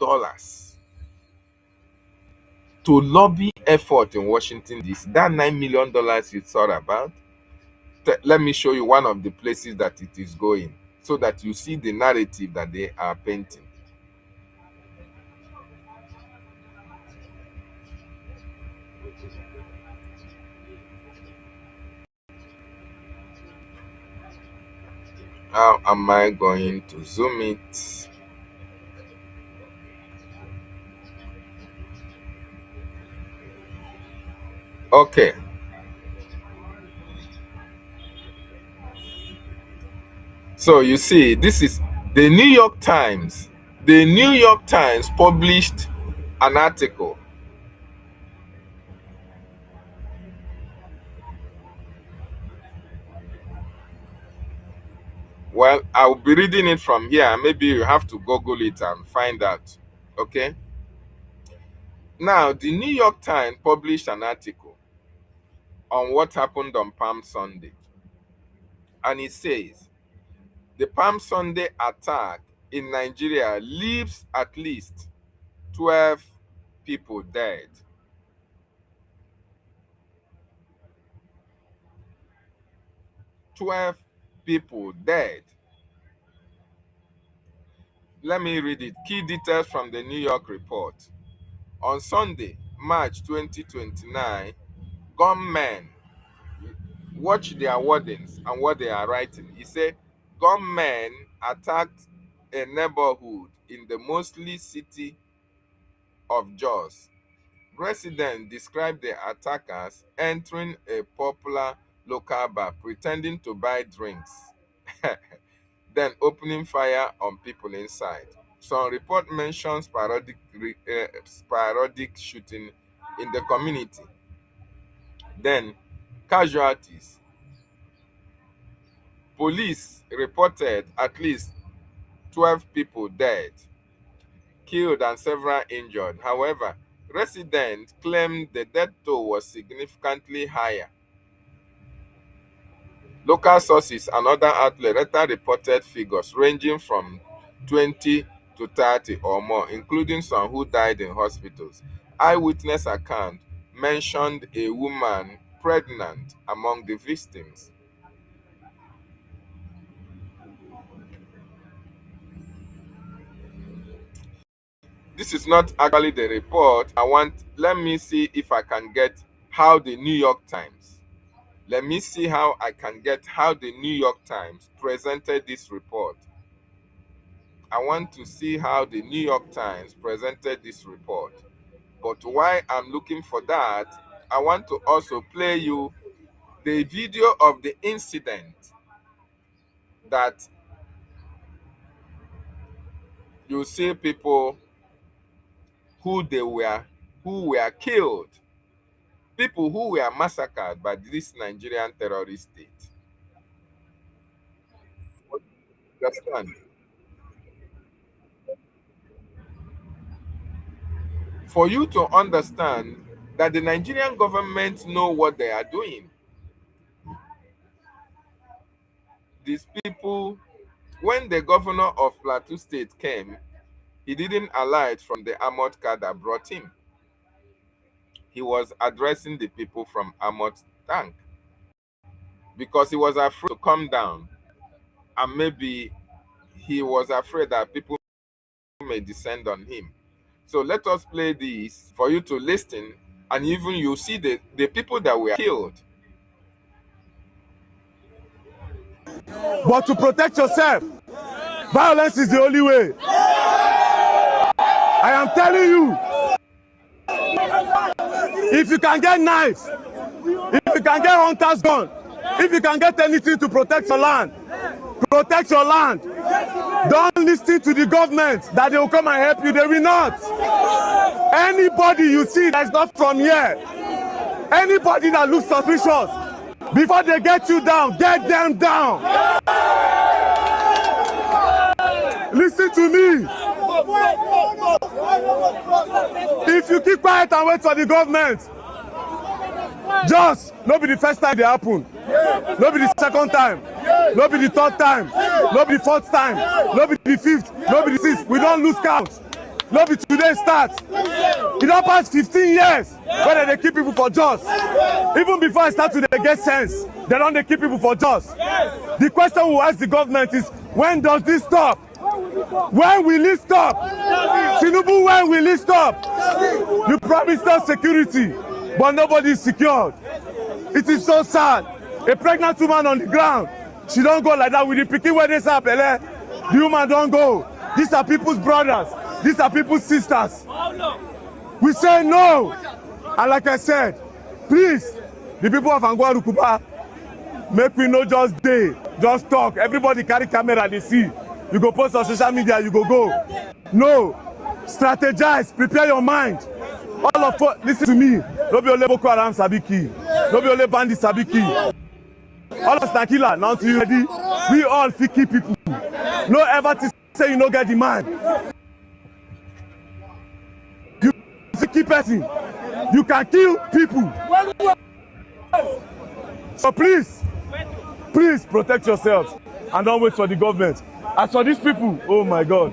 to lobby effort in Washington, D.C. That $9 million you thought about, let me show you one of the places that it is going so that you see the narrative that they are painting. How am I going to zoom it? Okay. So you see, this is the New York Times. The New York Times published an article. Well, I'll be reading it from here. Maybe you have to Google it and find out. Okay. Now, the New York Times published an article on what happened on Palm Sunday. And it says, the Palm Sunday attack in Nigeria leaves at least 12 people dead. 12 people dead. Let me read it. Key details from the New York report. On Sunday, March 2029, gunmen, watch their wordings and what they are writing. He said, gunmen attacked a neighborhood in the mostly city of Jos. Residents described the attackers entering a popular local bar, pretending to buy drinks, then opening fire on people inside. Some report mentions sporadic shooting in the community. Then, casualties. Police reported at least 12 people dead, killed, and several injured. However, residents claimed the death toll was significantly higher. Local sources and other outlets later reported figures ranging from 20 to 30 or more, including some who died in hospitals. Eyewitness account mentioned a woman pregnant among the victims. This is not actually the report. Let me see if I can get how the New York Times. Let me see how I can get how the New York Times presented this report. I want to see how the New York Times presented this report. But while I'm looking for that, I want to also play you the video of the incident that you see people who were killed, people who were massacred by this Nigerian terrorist state. Understand? For you to understand that the Nigerian government know what they are doing. These people, when the governor of Plateau State came, He didn't alight from the armored car that brought him. He was addressing the people from armored tank because he was afraid to come down, and maybe he was afraid that people may descend on him. So let us play this for you to listen, and even you see the people that were killed. But to protect yourself, violence is the only way. I am telling you, if you can get knives, if you can get hunter's gun, if you can get anything to protect your land, protect your land. Don't listen to the government that they will come and help you. They will not. Anybody you see that is not from here, anybody that looks suspicious, before they get you down, get them down. Listen to me. If you keep quiet and wait for the government, just no be the first time they happen, no be the second time, no be the third time, no be the fourth time, no be the fifth, no be the sixth. We don't lose count. No be today start. It don't pass 15 years when they keep people for just. Even before I start to get sense, they don't keep people for just. The question we ask the government is, when does this stop? When will it stop? Tinubu, when will it stop? You promised us security, but nobody is secured. It is so sad. A pregnant woman on the ground, she don't go like that with the pikin where they say, the woman don't go. These are people's brothers. These are people's sisters. We say no. And like I said, please, the people of Angwa Rukuba, make we no just day, just talk. Everybody carry camera, they see. You go post on social media, you go. No. Strategize, prepare your mind. All of us, listen to me. No be only Boko Haram Sabiki. No be only Bandit Sabiki. All of us na killer, now to you ready. We all fit keep people. No ever to say you no get the mind. You keep person. You can kill people. So please protect yourselves and don't wait for the government. As for these people, oh my God.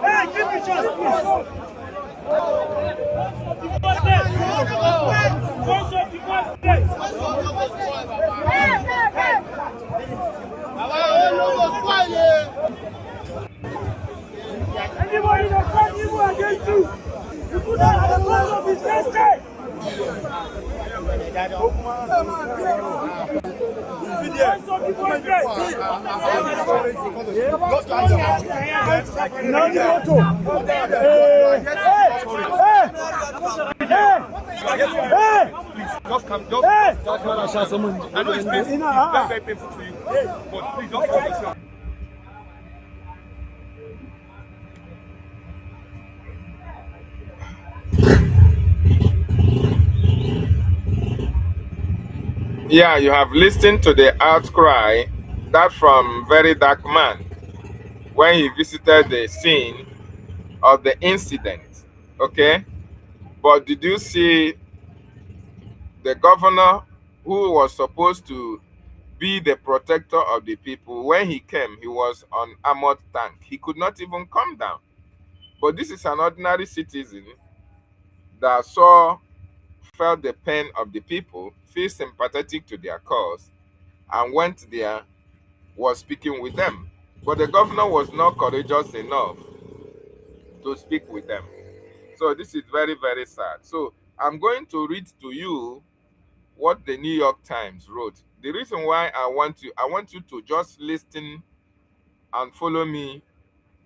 Hey, give me just anybody that fight evil against you, you put that at the front of his next day. Just come, just I know it's painful. It's very painful to you. But please don't come yourself. Yeah, you have listened to the outcry that from Very Dark Man when he visited the scene of the incident. Okay? But did you see the governor who was supposed to be the protector of the people? When he came, he was on armored tank. He could not even come down. But this is an ordinary citizen that felt the pain of the people, feel sympathetic to their cause, and went there, was speaking with them. But the governor was not courageous enough to speak with them. So this is very, very sad. So I'm going to read to you what the New York Times wrote. The reason why I want you to just listen and follow me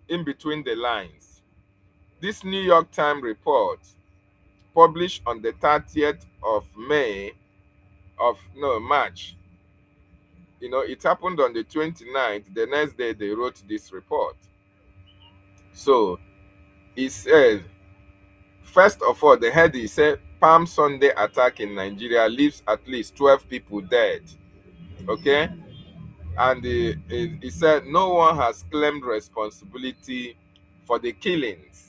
in between the lines. This New York Times report, published on the 30th of March. You know, it happened on the 29th. The next day they wrote this report. So it said, first of all, the head, he said, Palm Sunday attack in Nigeria leaves at least 12 people dead. Okay? And he said no one has claimed responsibility for the killings.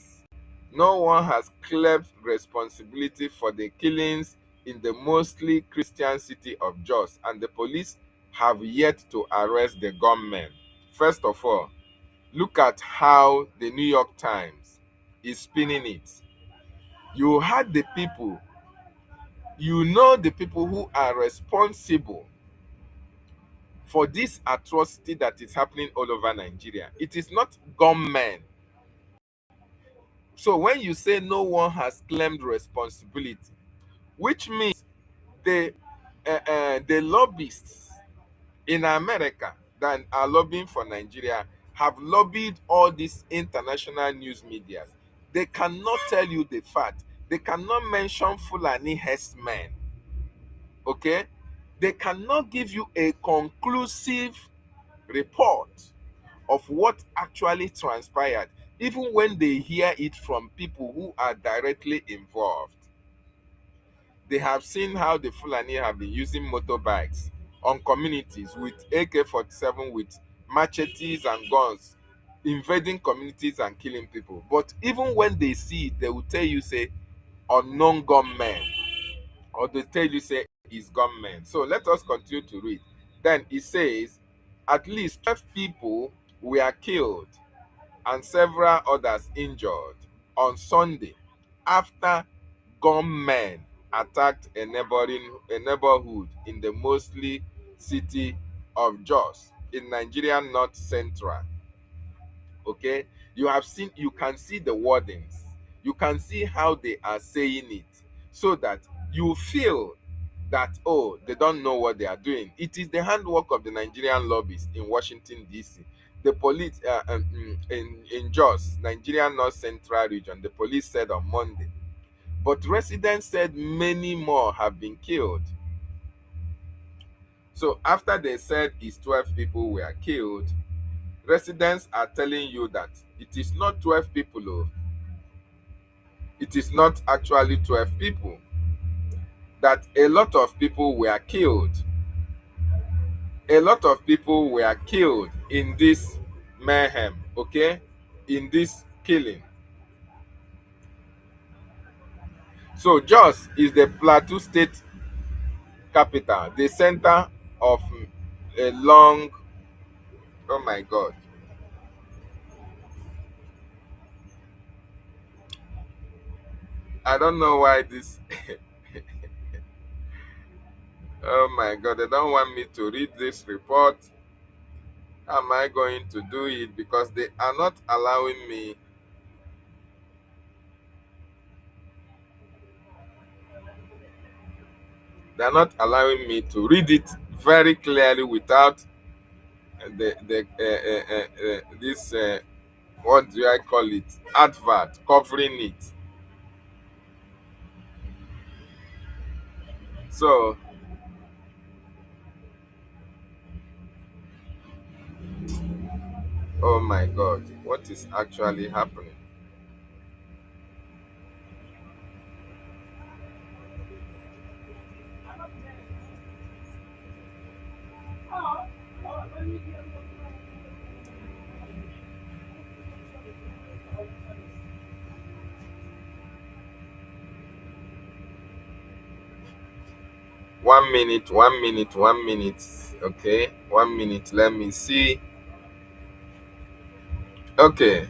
No one has claimed responsibility for the killings in the mostly Christian city of Jos, and the police have yet to arrest the gunmen. First of all, look at how the New York Times is spinning it. You had the people, the people who are responsible for this atrocity that is happening all over Nigeria. It is not gunmen. So when you say no one has claimed responsibility, which means the lobbyists in America that are lobbying for Nigeria have lobbied all these international news medias. They cannot tell you the fact. They cannot mention Fulani herdsmen. Okay? They cannot give you a conclusive report of what actually transpired, even when they hear it from people who are directly involved. They have seen how the Fulani have been using motorbikes on communities with AK-47, with machetes and guns, invading communities and killing people. But even when they see it, they will tell you, say, unknown gunmen, or they tell you, say, is gunmen. So let us continue to read. Then it says, at least 12 people were killed and several others injured on Sunday after gunmen attacked a neighborhood in the mostly city of Jos in Nigeria North Central. Okay, you can see the wordings, you can see how they are saying it, so that you feel that, oh, they don't know what they are doing. It is the handwork of the Nigerian lobbyists in Washington DC. The police in Jos, Nigeria North Central region, the police said on Monday. But residents said many more have been killed. So after they said it's 12 people were killed, residents are telling you that it is not 12 people. Oh. It is not actually 12 people. That a lot of people were killed. A lot of people were killed in this mayhem, okay? In this killing. So Jos is the Plateau State capital, the center of a long, oh my God. I don't know why this, oh my God, they don't want me to read this report. How am I going to do it? Because they are not allowing me. They are not allowing me to read it very clearly without this what do I call it, advert covering it. So oh my God, what is actually happening? One minute, 1 minute, 1 minute. Okay, 1 minute. Let me see. Okay,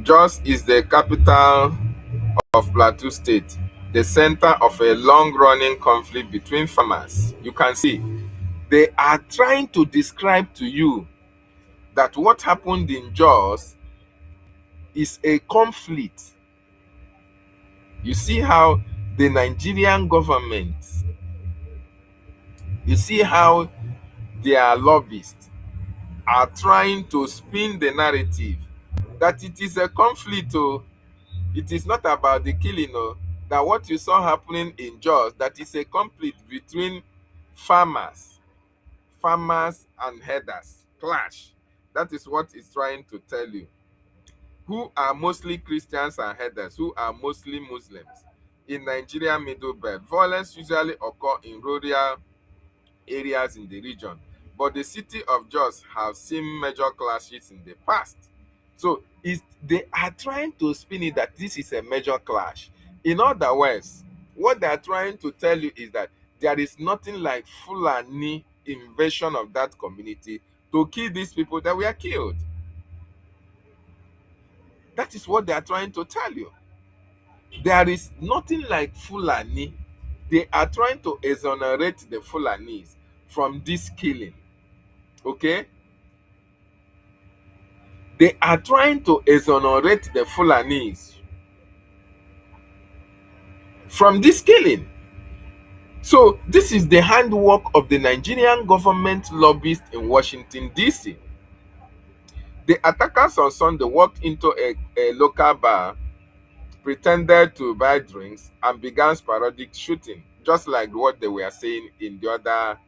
Jos is the capital of Plateau State, the center of a long-running conflict between farmers. You can see they are trying to describe to you that what happened in Jos is a conflict. You see how the Nigerian government, you see how their lobbyists are trying to spin the narrative that it is a conflict. Oh, it is not about the killing. Oh, that what you saw happening in Jos, that is a conflict between farmers and herders clash. That is what it's trying to tell you, who are mostly Christians and herders, who are mostly Muslims. In Nigeria Middle Belt, violence usually occur in rural areas in the region, but the city of Jos have seen major clashes in the past. So they are trying to spin it that this is a major clash. In other words, what they are trying to tell you is that there is nothing like Fulani invasion of that community to kill these people that were killed. That is what they are trying to tell you. There is nothing like Fulani. They are trying to exonerate the Fulanis from this killing. Okay? They are trying to exonerate the Fulanis from this killing. So this is the handwork of the Nigerian government lobbyists in Washington, D.C. The attackers on Sunday walked into a local bar, pretended to buy drinks, and began sporadic shooting, just like what they were saying in the other.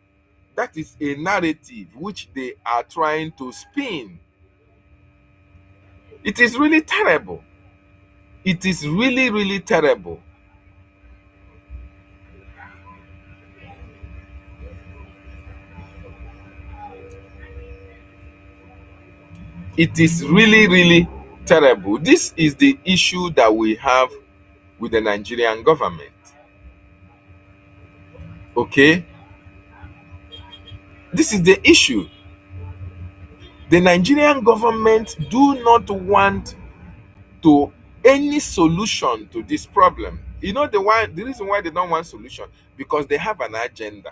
That is a narrative which they are trying to spin. It is really terrible. It is really, really terrible. It is really, really terrible. This is the issue that we have with the Nigerian government. Okay? This is the issue. The Nigerian government do not want to any solution to this problem. You know the reason why they don't want solution, because they have an agenda.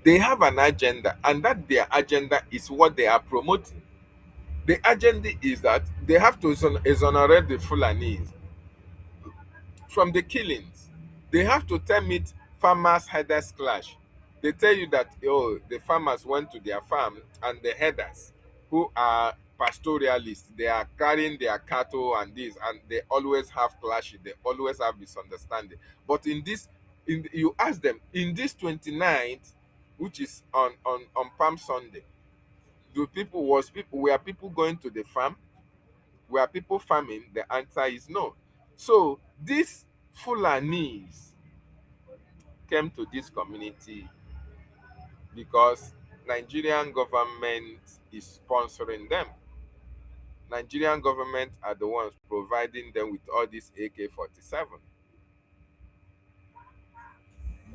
They have an agenda, and that their agenda is what they are promoting. The agenda is that they have to exonerate the Fulanis from the killings. They have to term it farmers herders clash. They tell you that, oh, the farmers went to their farm, and the herders, who are pastoralists, they are carrying their cattle and this, and they always have clashes, they always have misunderstanding. But in this, you ask them, in this 29th, which is on Palm Sunday, were people going to the farm? Were people farming? The answer is no. So these Fulanis came to this community because Nigerian government is sponsoring them. Nigerian government are the ones providing them with all this AK-47,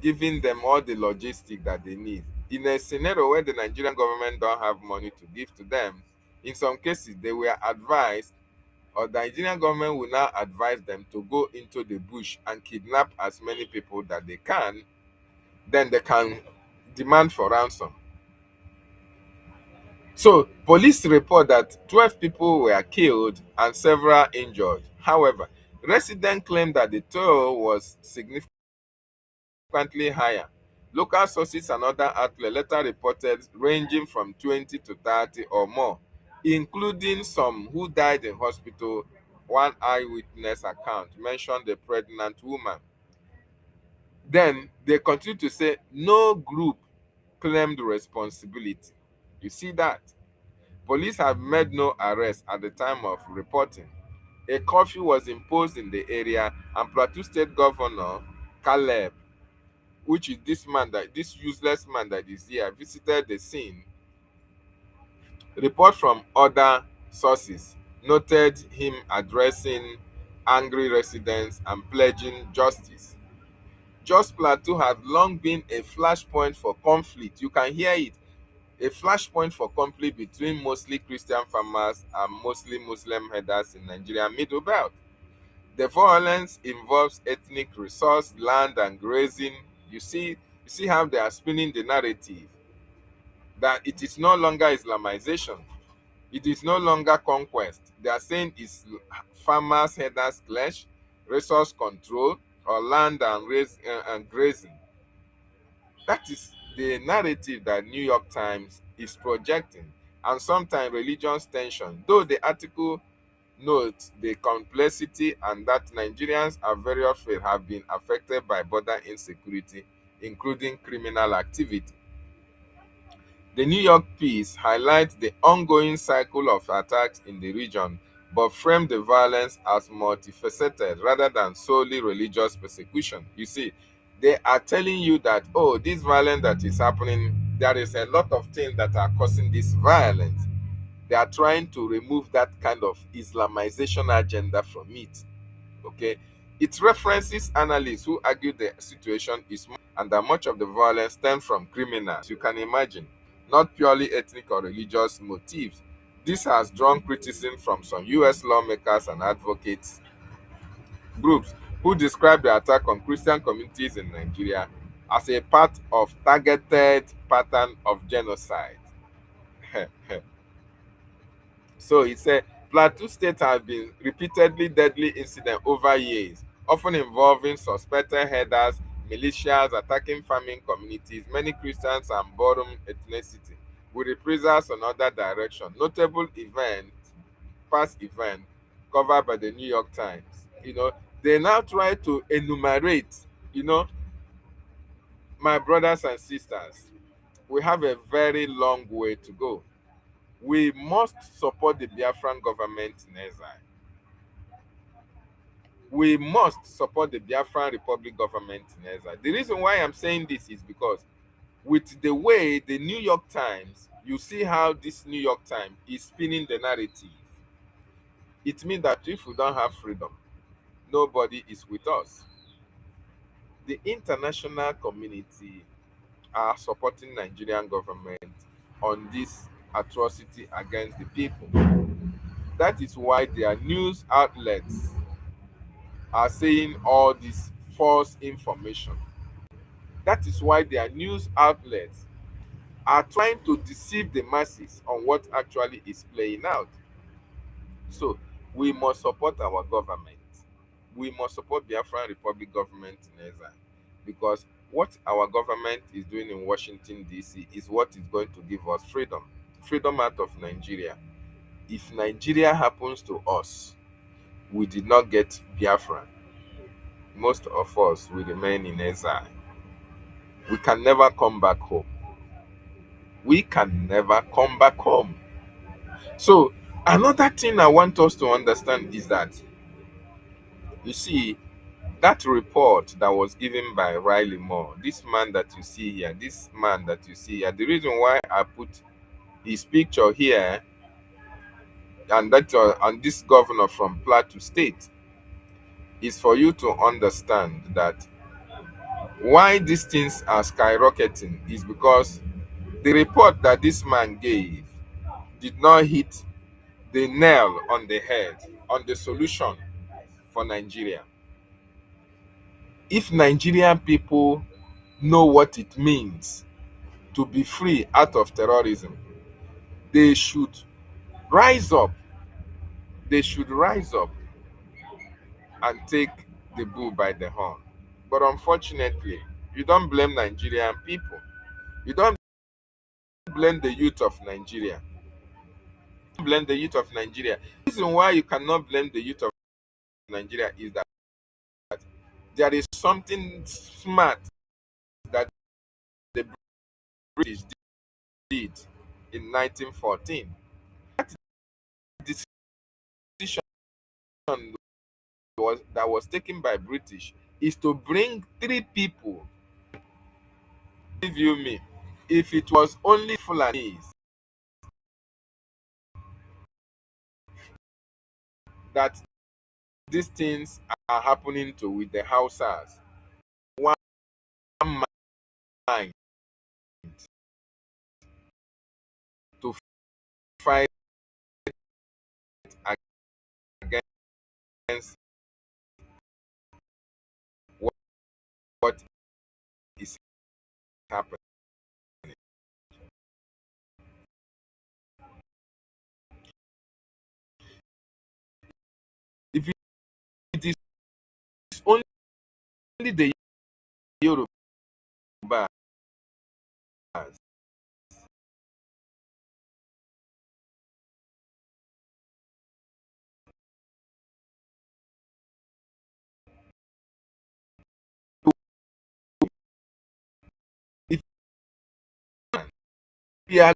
giving them all the logistics that they need. In a scenario where the Nigerian government don't have money to give to them, in some cases they were advised, or the Nigerian government will now advise them to go into the bush and kidnap as many people that they can, then they can demand for ransom. So police report that 12 people were killed and several injured. However, residents claim that the toll was significantly higher. Local sources and other outlets later reported ranging from 20 to 30 or more, including some who died in hospital. One eyewitness account mentioned a pregnant woman. Then they continue to say no group claimed responsibility. You see that? Police have made no arrest at the time of reporting. A curfew was imposed in the area, and Plateau State Governor Caleb, which is this useless man that is here, visited the scene. Report from other sources noted him addressing angry residents and pledging justice. Jos Plateau has long been a flashpoint for conflict. You can hear it. A flashpoint for conflict between mostly Christian farmers and mostly Muslim herders in Nigeria Middle Belt. The violence involves ethnic resource, land, and grazing. You see how they are spinning the narrative that it is no longer Islamization. It is no longer conquest. They are saying it's farmers herders clash, resource control, or land and grazing. That is the narrative that New York Times is projecting, and sometimes religious tension, though the article notes the complexity and that Nigerians are very often have been affected by border insecurity, including criminal activity. The New York piece highlights the ongoing cycle of attacks in the region, but framed the violence as multifaceted rather than solely religious persecution. You see, they are telling you that, oh, this violence that is happening, there is a lot of things that are causing this violence. They are trying to remove that kind of Islamization agenda from it. Okay? It references analysts who argue the situation is more and that much of the violence stems from criminals, you can imagine, not purely ethnic or religious motives. This has drawn criticism from some US lawmakers and advocates groups who describe the attack on Christian communities in Nigeria as a part of targeted pattern of genocide. So it said Plateau State has been repeatedly deadly incidents over years, often involving suspected headers, militias attacking farming communities, many Christians and Borom ethnicity, with reprisals on other directions. Notable events, past events covered by the New York Times. They now try to enumerate, you know, my brothers and sisters, we have a very long way to go. We must support the Biafran government in exile. We must support the Biafran Republic government in exile. The reason why I'm saying this is because with the way the New York Times, you see how this New York Times is spinning the narrative. It means that if we don't have freedom, nobody is with us. The international community are supporting Nigerian government on this atrocity against the people. That is why their news outlets are saying all this false information. That is why their news outlets are trying to deceive the masses on what actually is playing out. So we must support our government. We must support Biafran Republic government in exile, because what our government is doing in Washington D.C. is what is going to give us freedom. Freedom out of Nigeria. If Nigeria happens to us, we did not get Biafra, most of us will remain in exile. We can never come back home. We can never come back home. So, another thing I want us to understand is that, you see, that report that was given by Riley Moore, this man that you see here, the reason why I put his picture here and this governor from Plateau State is for you to understand that why these things are skyrocketing is because the report that this man gave did not hit the nail on the head on the solution for Nigeria. If Nigerian people know what it means to be free out of terrorism, they should rise up. They should rise up and take the bull by the horn. But unfortunately, you don't blame Nigerian people. You don't blame the youth of Nigeria. Blame the youth of Nigeria. The reason why you cannot blame the youth of Nigeria is that there is something smart that the British did in 1914. That decision that was taken by British is to bring three people. Believe you me, if it was only Fulanese that these things are happening to with the Hausas, one mind to fight against what, what is happening. If it is only the Yorubas if we are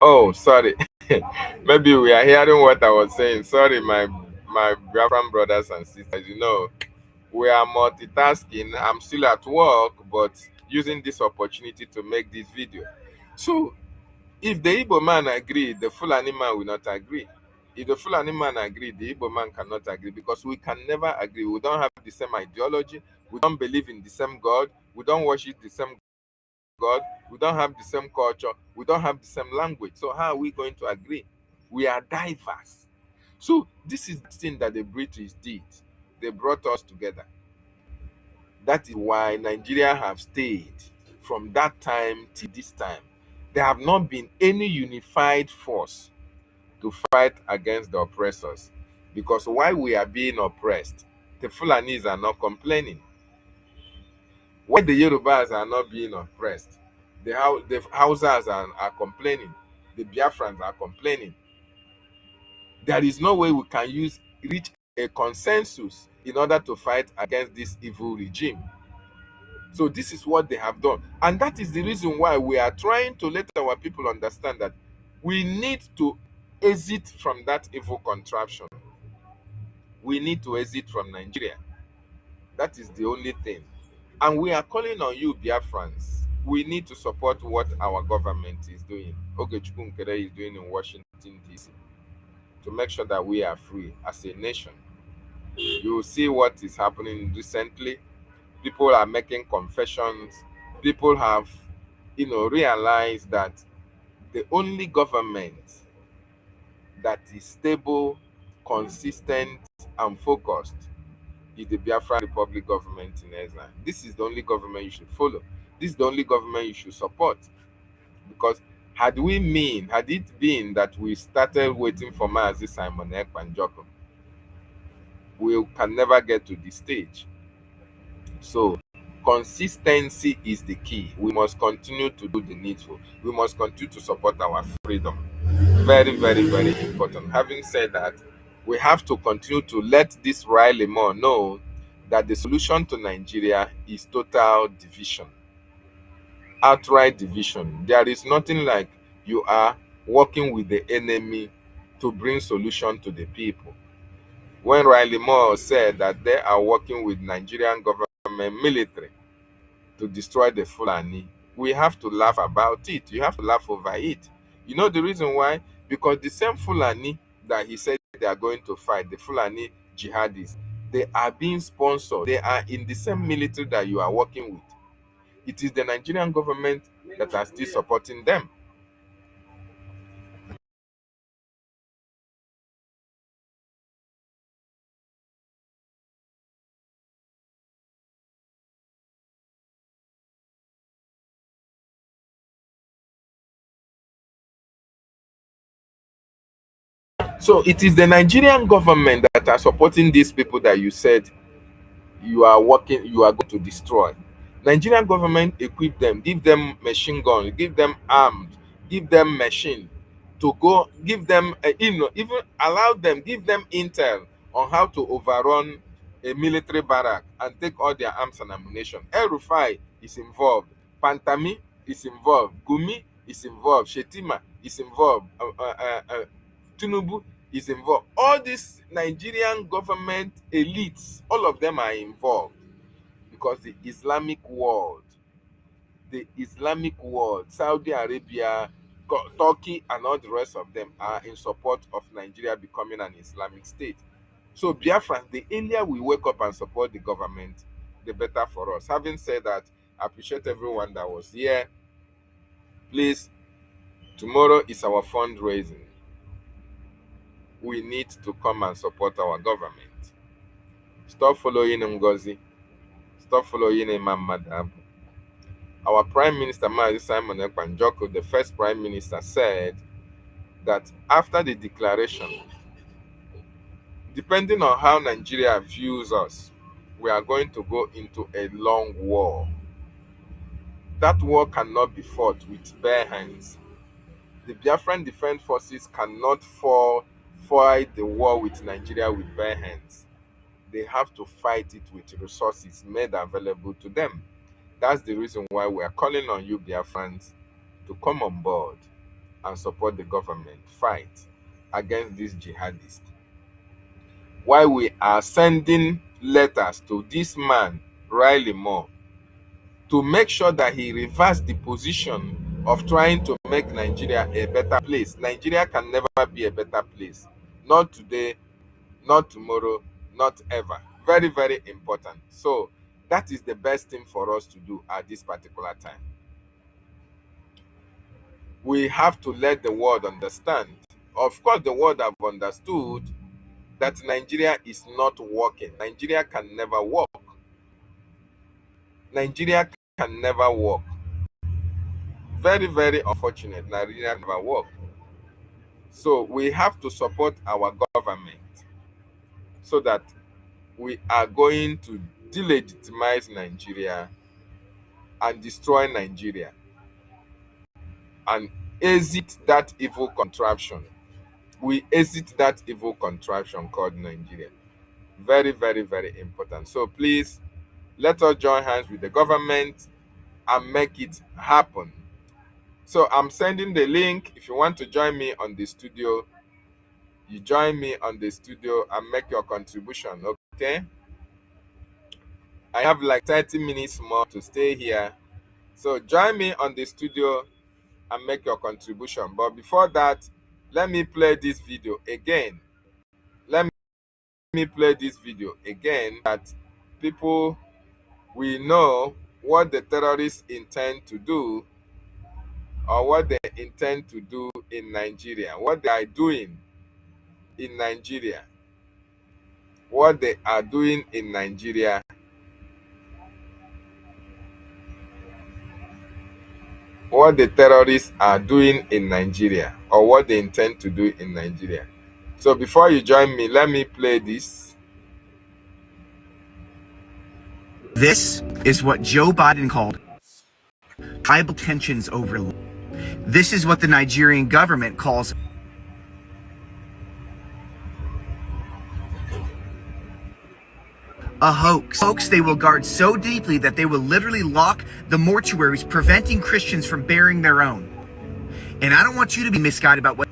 Oh, sorry. Maybe we are hearing what I was saying. Sorry, my Biafran brothers and sisters. You know, we are multitasking. I'm still at work, but using this opportunity to make this video. So, if the Igbo man agree, the Fulani man will not agree. If the Fulani man agree, the Igbo man cannot agree because we can never agree. We don't have the same ideology. We don't believe in the same God. We don't worship the same God. We don't have the same culture. We don't have the same language. So how are we going to agree? We are diverse. So this is the thing that the British did. They brought us together. That is why Nigeria have stayed from that time to this time. There have not been any unified force to fight against the oppressors. Because while we are being oppressed, the Fulanis are not complaining. Why the Yorubas are not being oppressed? The Hausas are complaining. The Biafrans are complaining. There is no way we can reach a consensus in order to fight against this evil regime. So this is what they have done. And that is the reason why we are trying to let our people understand that we need to exit from that evil contraption. We need to exit from Nigeria. That is the only thing. And we are calling on you, Biafrans. We need to support what our government is doing. Ogechukwu Nkere is doing in Washington, D.C. to make sure that we are free as a nation. You will see what is happening recently. People are making confessions. People have, realized that the only government that is stable, consistent, and focused is the Biafra Republic government in exile. This is the only government you should follow. This is the only government you should support. Because had it been that we started waiting for Mazi Simon Ekpanjoko, we can never get to this stage. So consistency is the key. We must continue to do the needful. We must continue to support our freedom. Very, very, very important. Having said that, we have to continue to let this Riley Moore know that the solution to Nigeria is total division, outright division. There is nothing like you are working with the enemy to bring solution to the people. When Riley Moore said that they are working with Nigerian government military to destroy the Fulani, we have to laugh about it. You have to laugh over it. You know the reason why? Because the same Fulani that he said they are going to fight, the Fulani jihadists, they are being sponsored. They are in the same military that you are working with. It is the Nigerian government that are still supporting them. So it is the Nigerian government that are supporting these people that you said you are going to destroy. Nigerian government equip them, give them machine guns, give them armed, give them machine to go, give them even allow them, give them intel on how to overrun a military barrack and take all their arms and ammunition. El Rufai is involved, Pantami is involved, Gumi is involved, Shetima is involved, Tinubu is involved. All these Nigerian government elites, all of them are involved because the Islamic world, Saudi Arabia, Turkey, and all the rest of them are in support of Nigeria becoming an Islamic state. So Biafra, the earlier we wake up and support the government, the better for us. Having said that, I appreciate everyone that was here. Please, tomorrow is our fundraising. We need to come and support our government. Stop following Ngozi. Stop following Imam Madam. Our Prime Minister, Mazi Simon Ekpanjoko, the first Prime Minister, said that after the declaration, depending on how Nigeria views us, we are going to go into a long war. That war cannot be fought with bare hands. The Biafran Defense Forces cannot fight the war with Nigeria with bare hands. They have to fight it with resources made available to them. That's the reason why we are calling on you, Biafrans, to come on board. and support the government fight against these jihadists. While we are sending letters to this man, Riley Moore, to make sure that he reversed the position of trying to make Nigeria a better place. Nigeria can never be a better place. Not today, not tomorrow, not ever. Very, very important. So that is the best thing for us to do at this particular time. We have to let the world understand. Of course, the world have understood that Nigeria is not working. Nigeria can never work. Nigeria can never work. Very, very unfortunate. Nigeria never work. So we have to support our government so that we are going to delegitimize Nigeria and destroy Nigeria and exit that evil contraption. We exit that evil contraption called Nigeria. Very, very, very important. So please, let us join hands with the government and make it happen. So I'm sending the link. If you want to join me on the studio, you join me on the studio and make your contribution, okay? I have like 30 minutes more to stay here. So join me on the studio and make your contribution. But before that, let me play this video again. Let me play this video again that people will know what the terrorists intend to do or what they intend to do in Nigeria, what they are doing in Nigeria, what they are doing in Nigeria, what the terrorists are doing in Nigeria, or what they intend to do in Nigeria. So before you join me, let me play this. This is what Joe Biden called tribal tensions over land. This is what the Nigerian government calls a hoax. Hoax they will guard so deeply that they will literally lock the mortuaries, preventing Christians from burying their own. And I don't want you to be misguided about what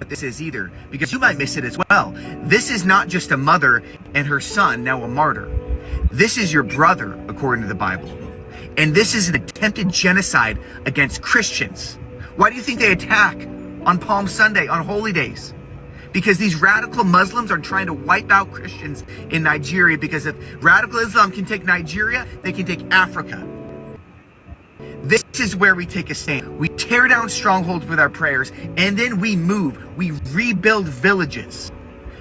this is either, because you might miss it as well. This is not just a mother and her son, now a martyr. This is your brother, according to the Bible. And this is an attempted genocide against Christians. Why do you think they attack on Palm Sunday, on holy days? Because these radical Muslims are trying to wipe out Christians in Nigeria, because if radical Islam can take Nigeria, they can take Africa. This is where we take a stand. We tear down strongholds with our prayers, and then we move. We rebuild villages.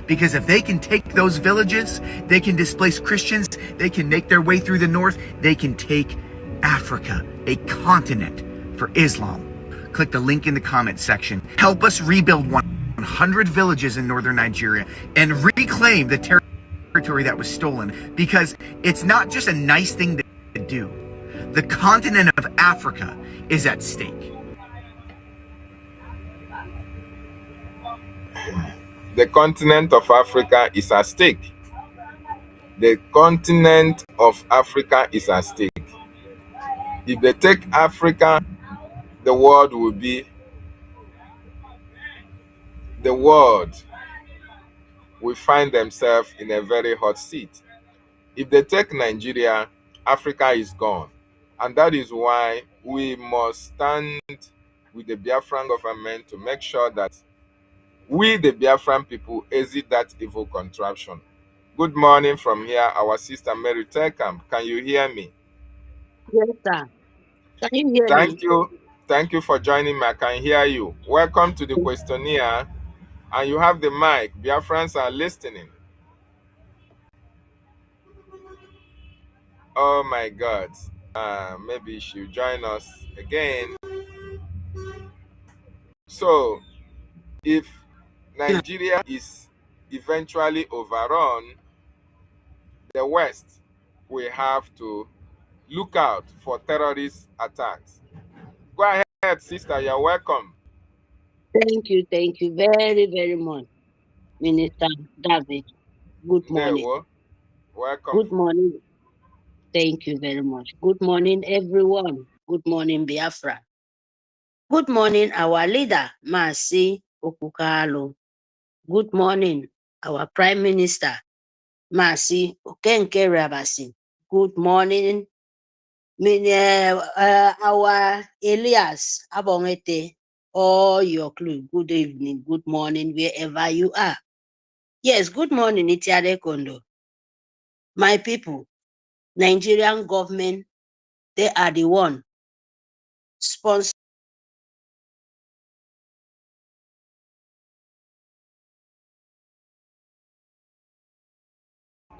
Because if they can take those villages, they can displace Christians, they can make their way through the north, they can take Africa, a continent for Islam. Click the link in the comment section. Help us rebuild 100 villages in northern Nigeria and reclaim the territory that was stolen, because it's not just a nice thing to do. The continent of Africa is at stake. The continent of Africa is at stake. The continent of Africa is at stake. If they take Africa, the world will find themselves in a very hot seat. If they take Nigeria, Africa is gone. And that is why we must stand with the Biafran government to make sure that we, the Biafran people, exit that evil contraption. Good morning from here, our sister Mary Terkamp. Can you hear me? Yes, sir. Can you hear me? Thank you. Thank you for joining me. I can hear you. Welcome to the questionnaire. And you have the mic. Biafrans are listening. Oh my God. Maybe she'll join us again. So, if Nigeria is eventually overrun, the West will have to look out for terrorist attacks. Go ahead, sister. You're welcome. Thank you very, very much, Minister David. Good morning. No, welcome. Good morning. Thank you very much. Good morning, everyone. Good morning, Biafra. Good morning, our leader, Masi Okukalo. Good morning, our Prime Minister, Masi Okenke Rabasi. Good morning, our Elias Abongete, all your crew. Good evening, good morning, wherever you are. Yes, good morning, Itiade Kondo. My people, Nigerian government, they are the one sponsor.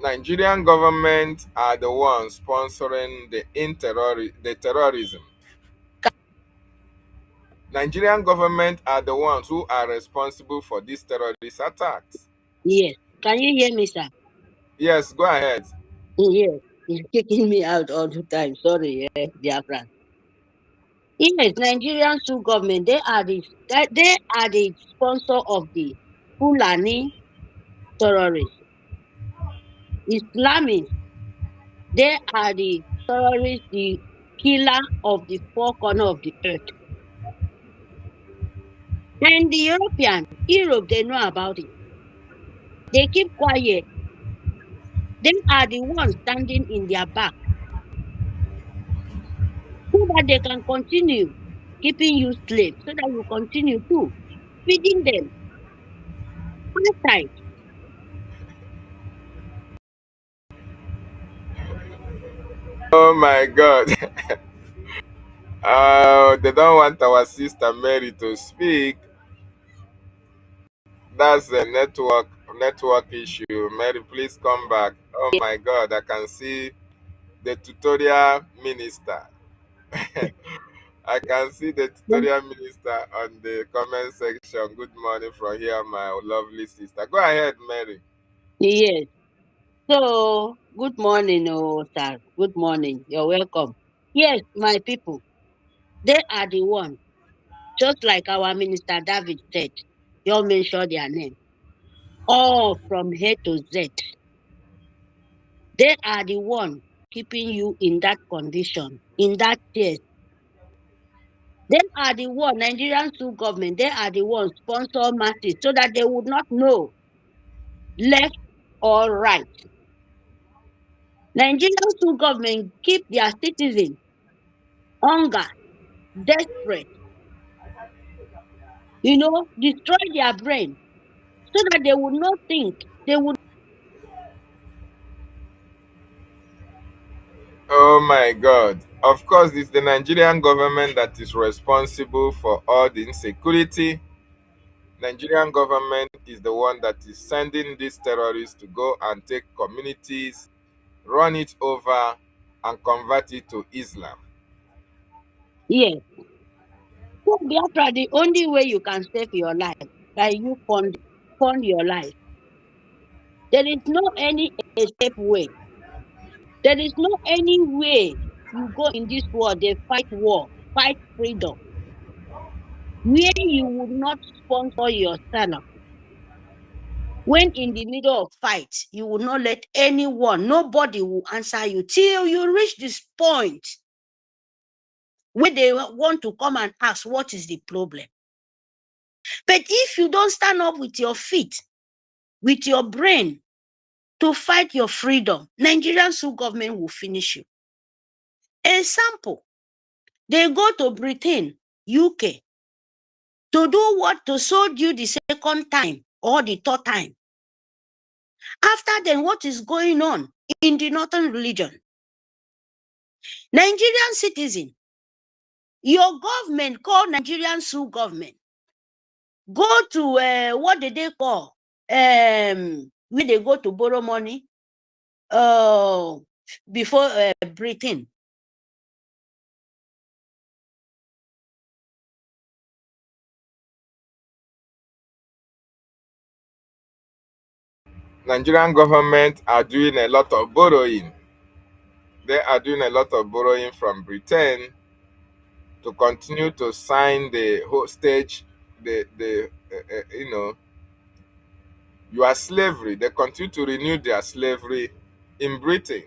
Nigerian government are the ones sponsoring the terrorism. Nigerian government are the ones who are responsible for these terrorist attacks. Yes. Can you hear me, sir? Yes, go ahead. Yes. He's kicking me out all the time. Sorry, Biafra. Yes, Nigerian state government, they are the sponsor of the Fulani terrorists. Islamists, they are the terrorists, the killer of the four corners of the earth. And the Europe, they know about it. They keep quiet. They are the ones standing in their back so that they can continue keeping you slaves, so that you continue too, feeding them. Outside. Oh my God. They don't want our sister Mary to speak. That's a network issue. Mary, please come back. Oh my God, I can see the tutorial minister. I can see the tutorial minister on the comment section. Good morning from here, my lovely sister. Go ahead, Mary. Yes. So, good morning, sir. Good morning. You're welcome. Yes, my people, they are the one. Just like our minister David said, you all mention their name. All from A to Z. They are the one keeping you in that condition, in that state. They are the one, Nigerian state government, they are the ones sponsor masses so that they would not know left or right. Nigerian state government keep their citizens hunger, desperate, destroy their brain so that they would not think, they would. Oh my God. Of course, it's the Nigerian government that is responsible for all the insecurity. Nigerian government is the one that is sending these terrorists to go and take communities, run it over, and convert it to Islam. Yes. So Biafra, the only way you can save your life, that you fund your life. There is no any escape way. There is no any way you go in this world, they fight war, fight freedom, where you would not sponsor yourself. When in the middle of fight, you will not let anyone, nobody will answer you till you reach this point where they want to come and ask, what is the problem? But if you don't stand up with your feet, with your brain, to fight your freedom, Nigerian state government will finish you. Example, they go to Britain, UK, to do what? To sold you the second time or the third time. After then, what is going on in the northern region? Nigerian citizen, your government called Nigerian state government. Go to what did they call? When they go to borrow money before Britain. Nigerian government are doing a lot of borrowing. They are doing a lot of borrowing from Britain to continue to sign the hostage, your slavery. They continue to renew their slavery in Britain.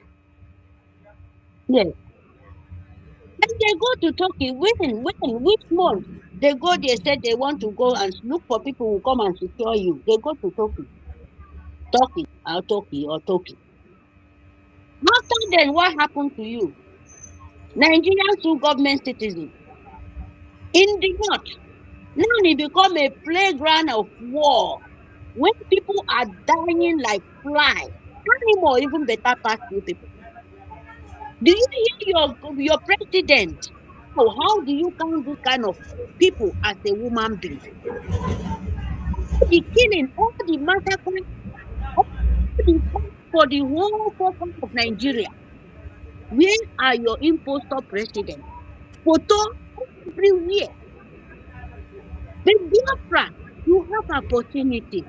Yes. And they go to Turkey. When? Which month? They go, they said they want to go and look for people who come and secure you. They go to Turkey or Turkey. After then, what happened to you? Nigerians who government citizens in the north, now it become a playground of war when people are dying like flies. Animal even better pass you people. Do you hear your president? So how do you count this kind of people as a woman being? The killing, all the massacre, all the fight for the whole purpose of Nigeria. Where are your impostor presidents? Photo everywhere. But Biafra, you have opportunity.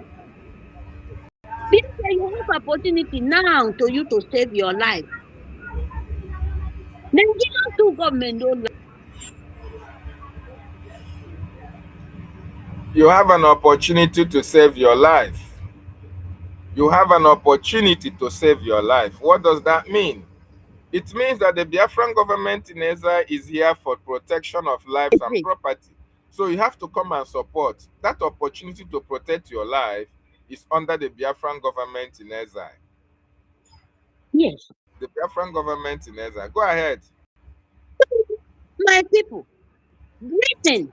Biafra, you have opportunity now to you to save your life. Nigerian two government don't like. You have an opportunity to save your life. You have an opportunity to save your life. What does that mean? It means that the Biafran government in exile is here for protection of lives and property. So you have to come and support. That opportunity to protect your life is under the Biafran government in exile. Yes. The Biafran government in exile. Go ahead. My people, Britain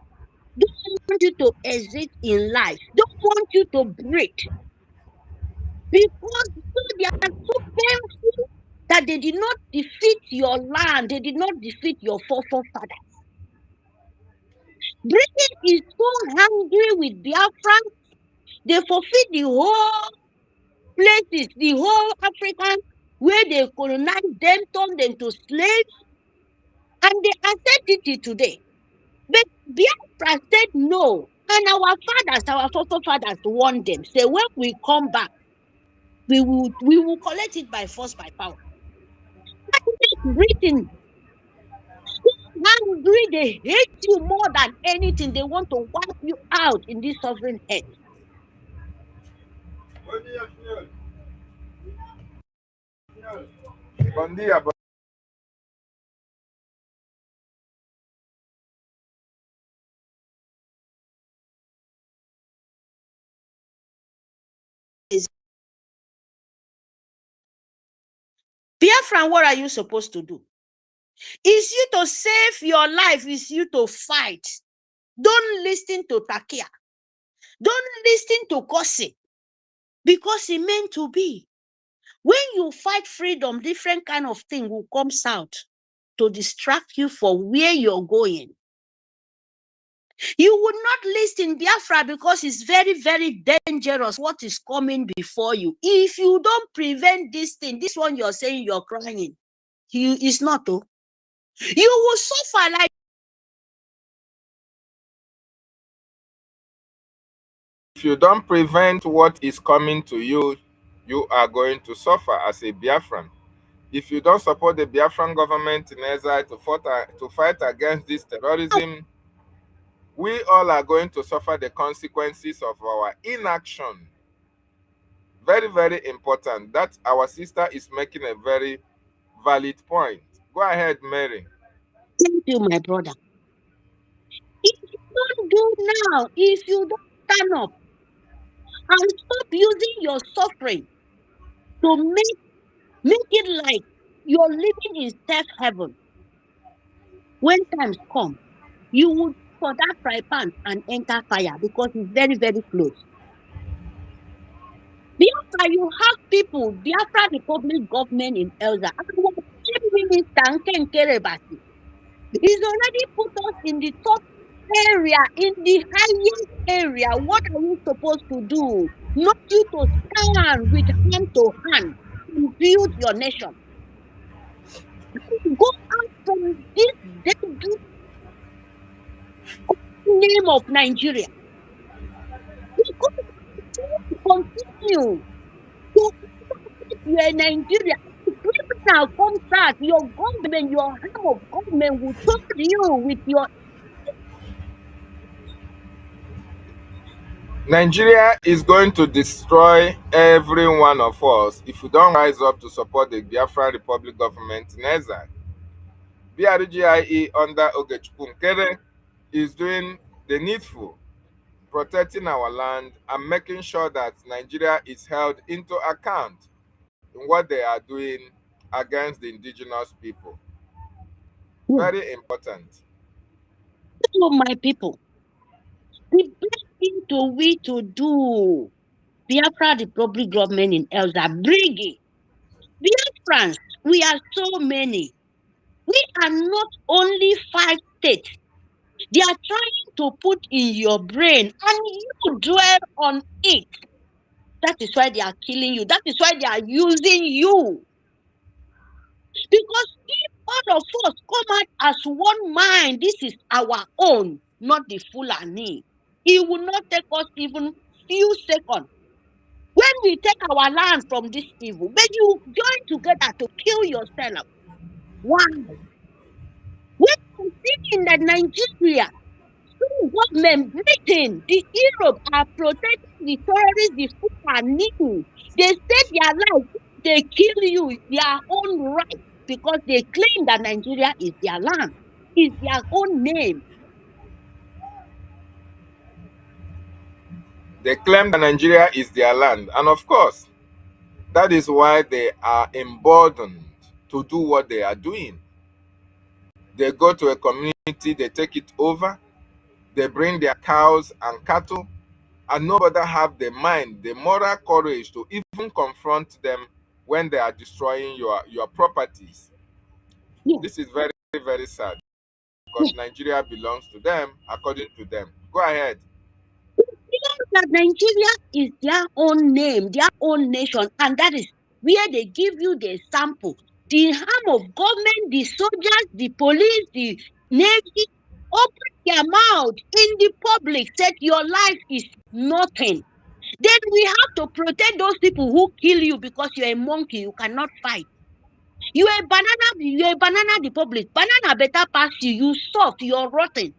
don't want you to exist in life. Don't want you to break. Because they are so painful that they did not defeat your land. They did not defeat your forefathers. Britain is so angry with Biafra. They forfeit the whole places, the whole African, where they colonized them, turned them to slaves, and they accept it today. But Biafra said no. And our fathers, our forefathers warned them, say, when we come back, we will collect it by force, by power. That makes Britain angry. They hate you more than anything. They want to wipe you out in this sovereign head. Bon dia, Biafran, what are you supposed to do? Is you to save your life, is you to fight. Don't listen to Takia. Don't listen to Kosi. Because it meant to be. When you fight freedom, different kind of thing will come out to distract you from where you're going. You would not listen Biafra because it's very, very dangerous what is coming before you. If you don't prevent this thing, this one you're saying you're crying, it's not. Oh. You will suffer like. if you don't prevent what is coming to you, you are going to suffer as a Biafran. If you don't support the Biafran government in exile to fight against this terrorism, we all are going to suffer the consequences of our inaction. Very, very important. That our sister is making a very valid point. Go ahead, Mary. Thank you, my brother. If you don't do now, if you don't stand up and stop using your suffering to make it like you're living in self heaven, when times come, you will for that fry pan and enter fire because it's very, very close. Biafra, you have people, Biafra Republic government in Elza. Prime Minister Nkenkerebasi is already put us in the top area, in the highest area. What are we supposed to do? Not you to stand with hand to hand and build your nation. Go out from this deadly name of Nigeria. Because continue to you're in Nigeria. Criminal comes out, your government, your arm of government will talk to you with your. Nigeria is going to destroy every one of us if we don't rise up to support the Biafran Republic government in exile. BRGIE under Ogechukwu Nkere is doing the needful, protecting our land, and making sure that Nigeria is held into account in what they are doing against the indigenous people. Yeah. Very important. So, my people, the best thing we to do, Biafra, the public government in Elsa, BRGIE, Biafrans, we are so many. We are not only 5 states. They are trying to put in your brain and you dwell on it. That is why they are killing you. That is why they are using you. Because if all of us come out as one mind, this is our own, not the Fulani. It will not take us even few seconds. When we take our land from this evil, but you join together to kill yourself. Why? When you see in that Nigeria, government, Britain, the Europe are protecting the terrorists, the Fulani. They save their life. They kill you, their own right, because they claim that Nigeria is their land, is their own name. They claim that Nigeria is their land, and of course, that is why they are emboldened to do what they are doing. They go to a community, they take it over, they bring their cows and cattle, and nobody have the mind, the moral courage to even confront them when they are destroying your properties. Yes, This is very, very sad yes. because Nigeria belongs to them according to them. Go ahead. That Nigeria is their own name, their own nation, and that is where they give you the sample. The harm of government, the soldiers, the police, the navy, open their mouth in the public, said your life is nothing. Then we have to protect those people who kill you because you're a monkey, you cannot fight. You're a banana the public. Banana better pass you, you soft, you're rotten.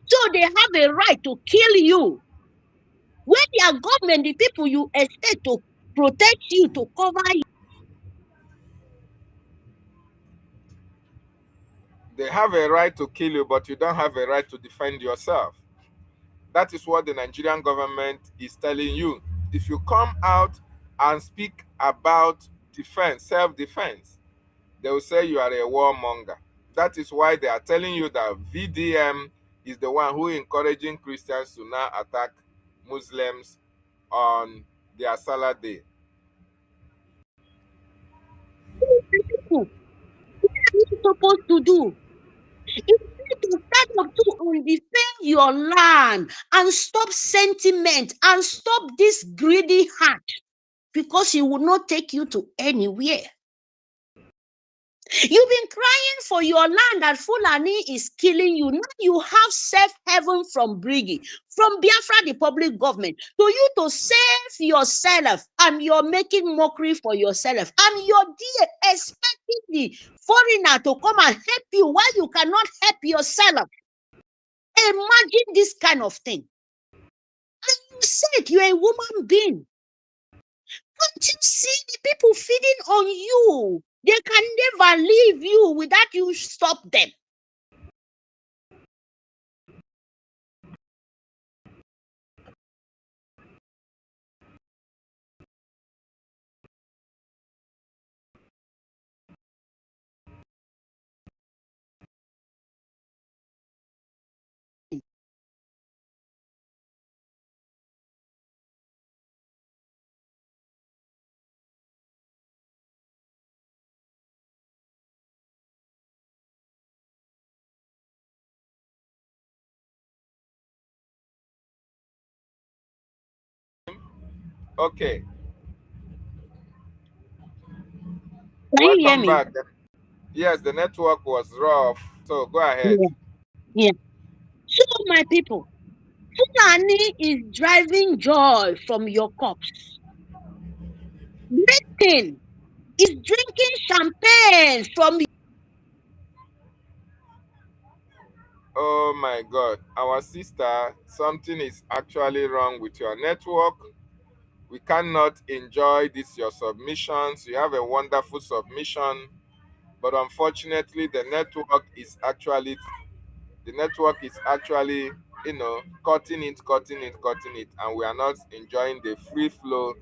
So they have a right to kill you. When their government, the people you expect to protect you, to cover you. They have a right to kill you, but you don't have a right to defend yourself. That is what the Nigerian government is telling you. If you come out and speak about defense, self-defense, they will say you are a warmonger. That is why they are telling you that VDM is the one who encouraging Christians to now attack Muslims on their Salah day. What are you supposed to do? You need to stand up to and defend your land and stop sentiment and stop this greedy heart, because it will not take you to anywhere. You've been crying for your land that Fulani is killing you. Now you have safe haven from BRGIE, from Biafra, the public government, to you to save yourself, and you're making mockery for yourself. And you're there expecting the foreigner to come and help you while you cannot help yourself. Imagine this kind of thing. And you said you're a woman being. Can't you see the people feeding on you? They can never leave you without you stop them. Okay. Can you hear Welcome me? back. Yes, the network was rough, so go ahead. Yeah. So, my people, Fulani is driving joy from your cups. Britain is drinking champagne from you. Oh my God, our sister, something is actually wrong with your network. We cannot enjoy this your submissions. You have a wonderful submission, but unfortunately the network is actually cutting it, and we are not enjoying the free flow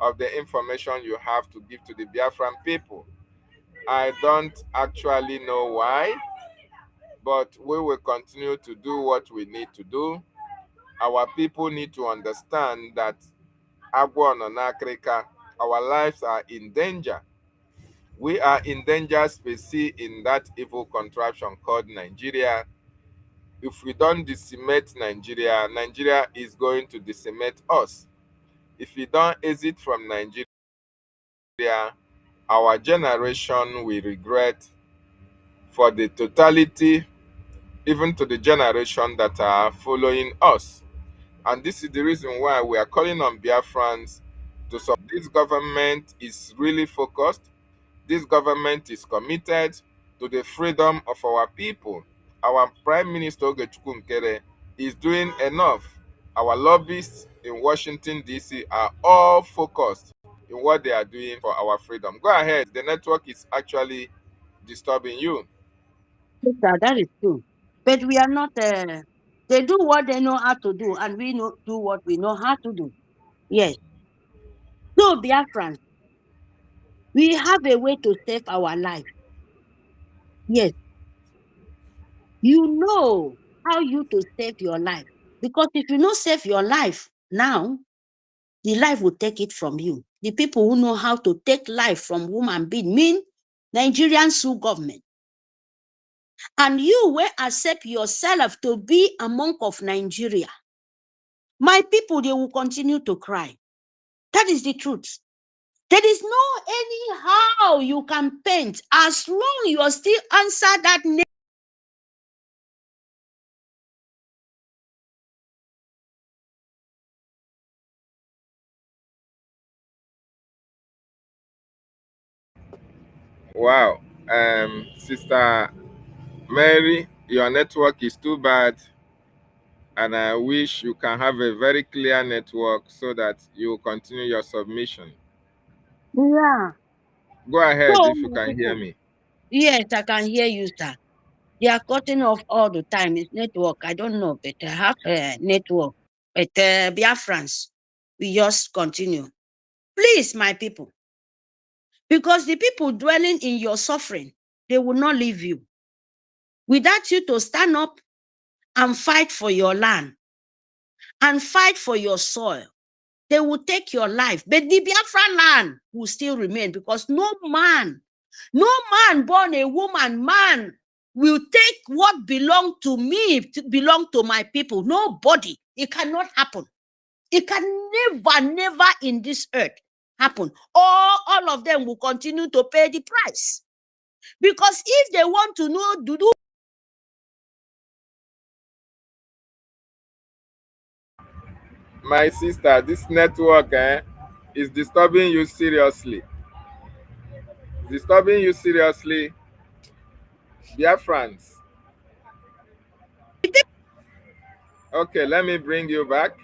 of the information you have to give to the Biafran people. I don't actually know why, but we will continue to do what we need to do. Our people need to understand that our lives are in danger. We are in danger species in that evil contraption called Nigeria. If we don't decimate Nigeria, Nigeria is going to decimate us. If we don't exit from Nigeria, our generation will regret for the totality, even to the generation that are following us. And this is the reason why we are calling on Biafrans to support. This government is really focused. This government is committed to the freedom of our people. Our Prime Minister Ogechukwu Nkere is doing enough. Our lobbyists in Washington, D.C. are all focused in what they are doing for our freedom. Go ahead. The network is actually disturbing you. Yes, sir, that is true. But we are not, they do what they know how to do, and we do what we know how to do. Yes. So, Biafrans, we have a way to save our life. Yes. You know how you to save your life. Because if you not save your life now, the life will take it from you. The people who know how to take life from human being mean Nigerian sue government. And you will accept yourself to be a monk of Nigeria. My people, they will continue to cry. That is the truth. There is no anyhow you can paint as long you are still answer that name. Wow. Sister Mary, your network is too bad. And I wish you can have a very clear network so that you will continue your submission. Yeah. Go ahead So, if you can hear me. yes, I can hear you, sir. They are cutting off all the time. It's network. I don't know, but I have a network. But Biafrans, we just continue. Please, my people, because the people dwelling in your suffering, they will not leave you. Without you to stand up and fight for your land and fight for your soil, they will take your life. But the Biafran land will still remain, because no man born a woman, man will take what belong to me, belong to my people. Nobody. It cannot happen. It can never in this earth happen. All of them will continue to pay the price. Because if they want to know, do My sister, this network is disturbing you seriously. Disturbing you seriously. Biafrans. Okay, let me bring you back.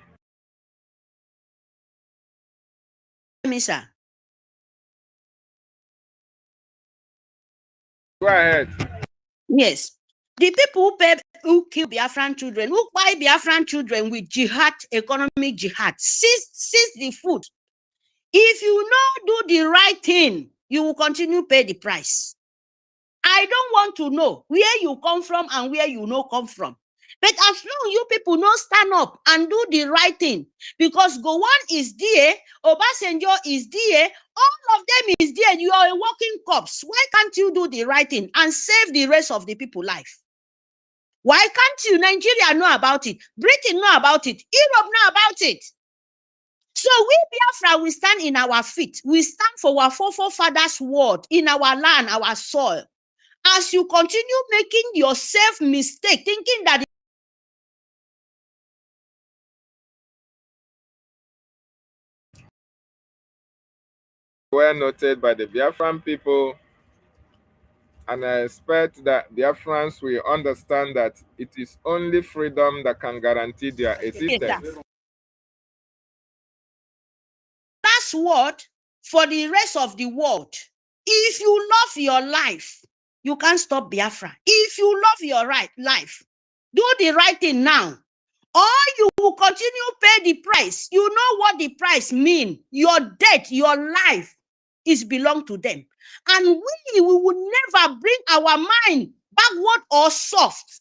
me, sir. Go ahead. Yes. The people who kill Biafran children, who buy Biafran children with jihad, economic jihad, seize the food. If you not do the right thing, you will continue to pay the price. I don't want to know where you come from and where you no come from. But as long you people not stand up and do the right thing, because Gowon is there, Obasanjo is there, all of them is there, you are a walking corpse. Why can't you do the right thing and save the rest of the people's life? Why can't you? Nigeria know about it. Britain know about it. Europe know about it. So we Biafra, we stand in our feet. We stand for our forefathers' word in our land, our soil. As you continue making yourself mistake, thinking that Well noted by the Biafran people, and I expect that Biafrans will understand that it is only freedom that can guarantee their existence. last word for the rest of the world. If you love your life, you can't stop Biafra. If you love your life, do the right thing now. or you will continue pay the price. You know what the price mean. Your death, your life is belong to them. And we will never bring our mind backward or soft.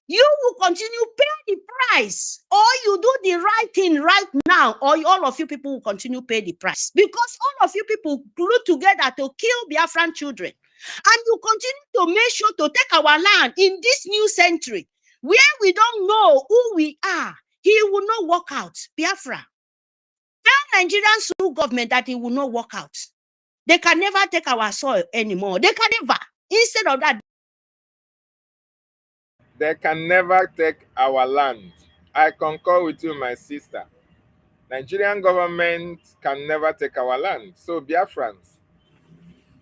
You will continue pay the price, or you do the right thing right now, or all of you people will continue pay the price, because all of you people glued together to kill Biafran children, and you continue to make sure to take our land in this new century where we don't know who we are. He will not work out. Biafra, tell Nigerian Sioux government that he will not work out. They can never take our soil anymore. They can never. Instead of that, They can never take our land. I concur with you, my sister. Nigerian government can never take our land. So Biafrans,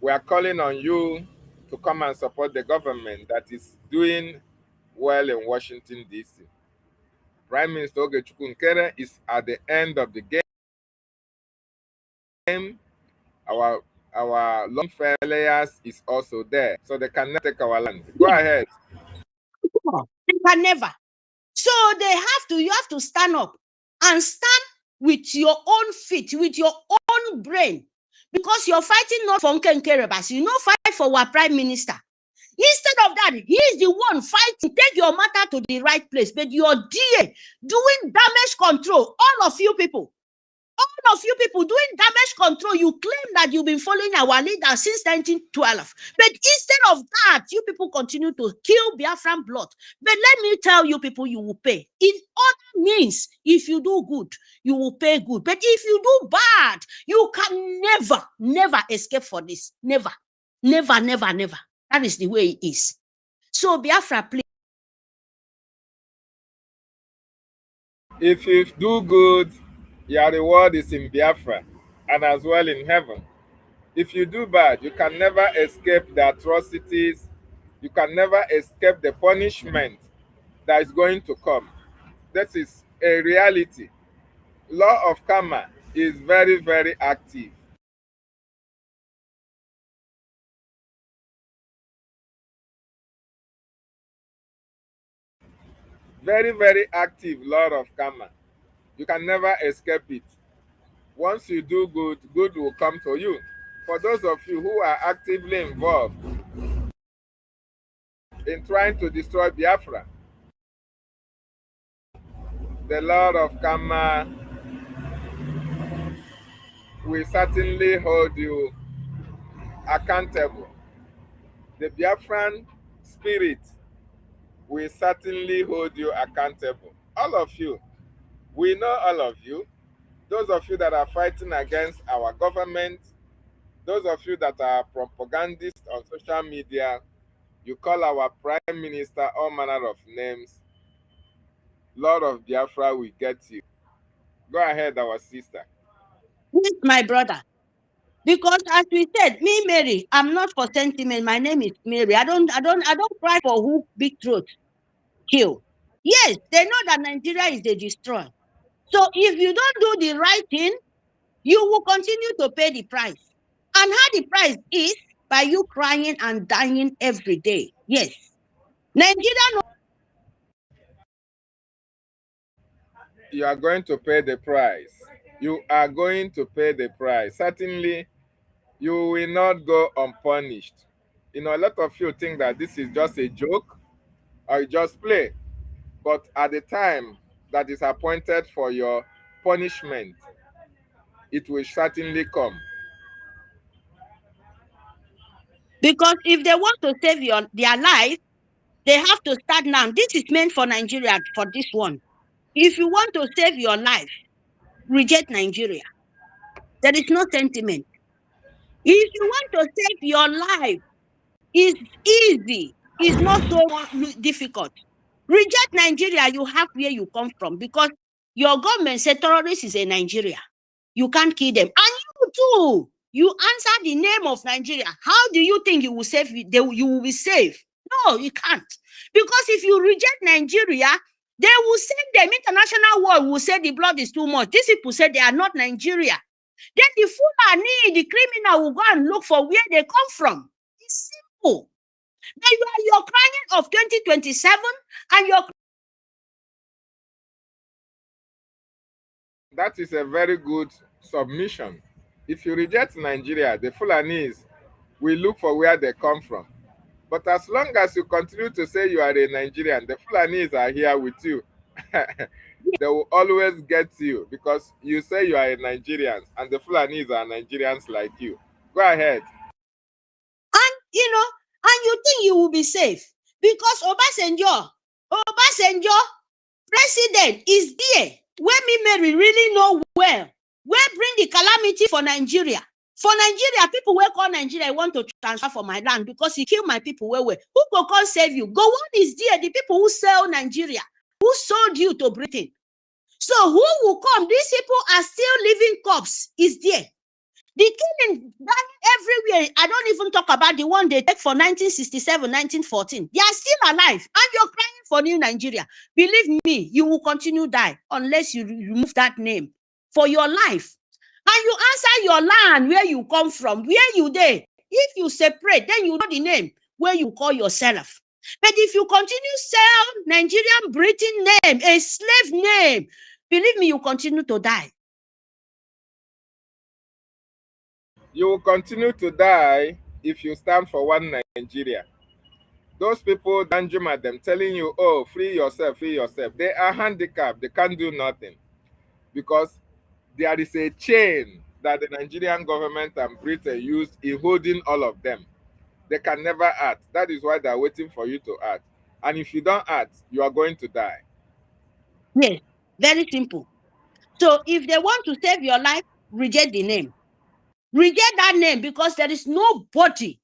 we are calling on you to come and support the government that is doing well in Washington, D.C. Prime Minister Ogechukwu Nkere is at the end of the game. Our long failures is also there. So they can never take our land. Go ahead. they can never. So you have to stand up and stand with your own feet, with your own brain, because you're fighting not for Nkenkerebas, you know, fight for our prime minister. Instead of that, he is the one fighting. Take your matter to the right place, but you're there doing damage control. All of you people doing damage control. You claim that you've been following our leader since 1912. But instead of that, you people continue to kill Biafran blood. But let me tell you people, you will pay. In other means, if you do good, you will pay good. But if you do bad, you can never escape for this. Never. That is the way it is. So Biafra, please. If you do good, your reward is in Biafra and as well in heaven. If you do bad, you can never escape the atrocities. You can never escape the punishment that is going to come. This is a reality. Law of karma is very, very active. Very, very active law of karma. You can never escape it. Once you do good, good will come to you. For those of you who are actively involved in trying to destroy Biafra, the Lord of karma will certainly hold you accountable. The Biafran spirit will certainly hold you accountable. All of you, we know all of you. Those of you that are fighting against our government, those of you that are propagandists on social media, you call our prime minister all manner of names. Lord of Biafra will get you. Go ahead, our sister. This is my brother. Because as we said, me, Mary, I'm not for sentiment. My name is Mary. I don't cry for who big throat kill. Yes, they know that Nigeria is a destroy. So if you don't do the right thing, you will continue to pay the price. And how the price is by you crying and dying every day. Yes. Nigeria. You are going to pay the price. You are going to pay the price. Certainly, you will not go unpunished. You know, a lot of you think that this is just a joke or just play. But at the time that is appointed for your punishment, it will certainly come. Because if they want to save their life, they have to start now. This is meant for Nigeria, for this one. If you want to save your life, reject Nigeria. There is no sentiment. If you want to save your life, it's easy. It's not so difficult. Reject Nigeria, you have where you come from, because your government said terrorists is in Nigeria. You can't kill them. And you too, you answer the name of Nigeria. How do you think you will save? You will be safe? No, you can't. Because if you reject Nigeria, they will send them. International world will say the blood is too much. These people say they are not Nigeria. Then the Fulani, the criminal, will go and look for where they come from. It's simple. Then you're crying of 2027 and you're That is a very good submission. If you reject Nigeria, the Fulanese will look for where they come from. But as long as you continue to say you are a Nigerian, the Fulanese are here with you. They will always get you because you say you are a Nigerian and the Fulanese are Nigerians like you. Go ahead. And and you think you will be safe because Obasanjo president is there where me Mary really know well, where bring the calamity for Nigeria. For Nigeria, people will call Nigeria want to transfer for my land because he killed my people. Who go come save you? Go on is there, the people who sell Nigeria, who sold you to Britain. So who will come? These people are still living corpse is there. The killing done everywhere. I don't even talk about the one they take for 1967, 1914. They are still alive and you're crying for new Nigeria. Believe me, you will continue die unless you remove that name for your life. And you answer your land where you come from, where you there. If you separate, then you know the name where you call yourself. But if you continue sell Nigerian Britain name, a slave name, believe me, you continue to die. You will continue to die if you stand for one Nigeria. Those people, Danjuma, them telling you, oh, free yourself, they are handicapped. They can't do nothing because there is a chain that the Nigerian government and Britain used in holding all of them. They can never act. That is why they are waiting for you to act. And if you don't act, you are going to die. Yes, very simple. So if they want to save your life, reject the name. Reject that name because there is nobody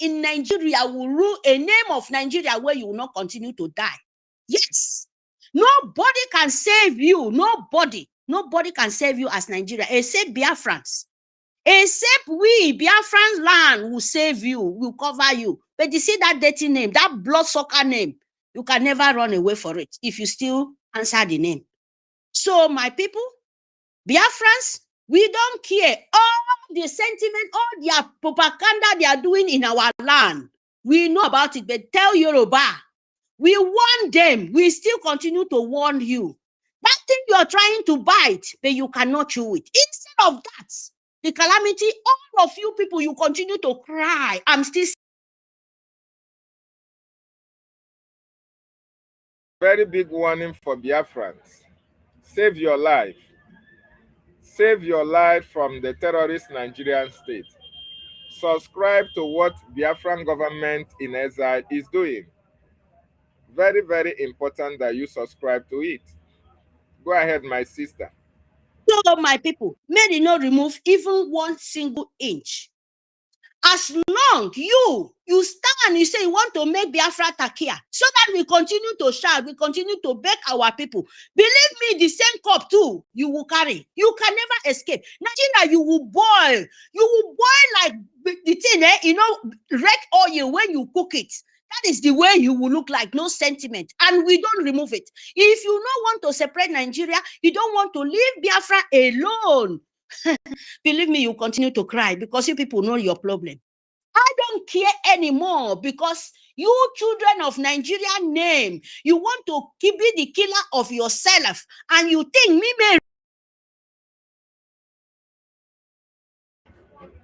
in Nigeria will rule a name of Nigeria where you will not continue to die. Yes. Nobody can save you. Nobody can save you as Nigeria except Biafrans. Except we, Biafran land will save you, will cover you. But you see that dirty name, that bloodsucker name, you can never run away for it if you still answer the name. So my people, Biafrans, we don't care all the sentiment, all their propaganda they are doing in our land. We know about it, but tell Yoruba, we warn them. We still continue to warn you. That thing you are trying to bite, but you cannot chew it. Instead of that, the calamity, all of you people, you continue to cry. I'm still Very big warning for Biafrans. Save your life. Save your life from the terrorist Nigerian state. Subscribe to what Biafran government in exile is doing. Very, very important that you subscribe to it. Go ahead, my sister. So my people, may they not remove even 1 single inch. As long you stand, you say you want to make Biafra Takia, so that we continue to shout, we continue to beg our people. Believe me, the same cup too, you will carry. You can never escape. Nigeria, you will boil. You will boil like the thing, red oil when you cook it. That is the way you will look like, no sentiment. And we don't remove it. If you don't want to separate Nigeria, you don't want to leave Biafra alone. Believe me, you continue to cry because you people know your problem. I don't care anymore because you children of Nigerian name, you want to be the killer of yourself and you think me may.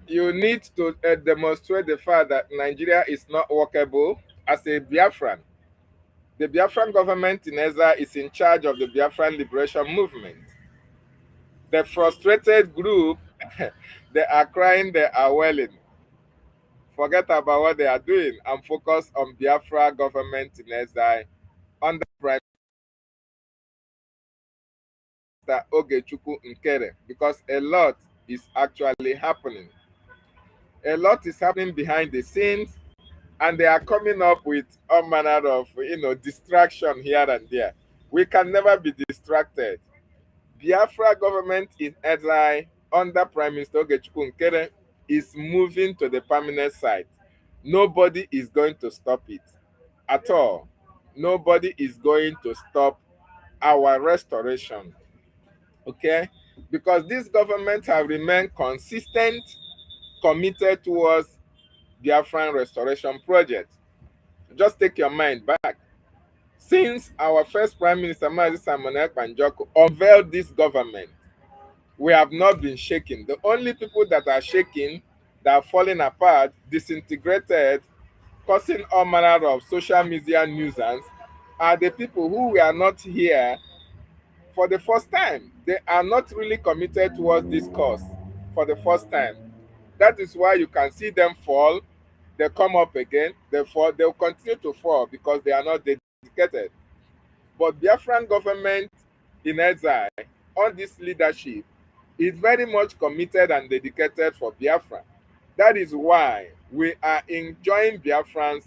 You need to demonstrate the fact that Nigeria is not workable as a Biafran. The Biafran government in exile is in charge of the Biafran liberation movement. The frustrated group, they are crying, they are wailing. Forget about what they are doing and focus on Biafra government in exile under Prime Minister Ogechukwu Nkere, because a lot is actually happening. A lot is happening behind the scenes, and they are coming up with all manner of distraction here and there. We can never be distracted. Biafra government in exile under Prime Minister Ogechukwu Nkere is moving to the permanent site. Nobody is going to stop it at all. Nobody is going to stop our restoration. Okay? Because this government have remained consistent, committed towards Biafran restoration project. Just take your mind back. Since our first Prime Minister, Mazi Simon Ekpanjoko, unveiled this government, we have not been shaken. The only people that are shaking, that are falling apart, disintegrated, causing all manner of social media nuisance, are the people who were not here for the first time. They are not really committed towards this cause for the first time. That is why you can see them fall, they come up again, they fall, they'll continue to fall because they are not dedicated. But Biafran government in exile, on this leadership, is very much committed and dedicated for Biafra. That is why we are enjoying Biafrans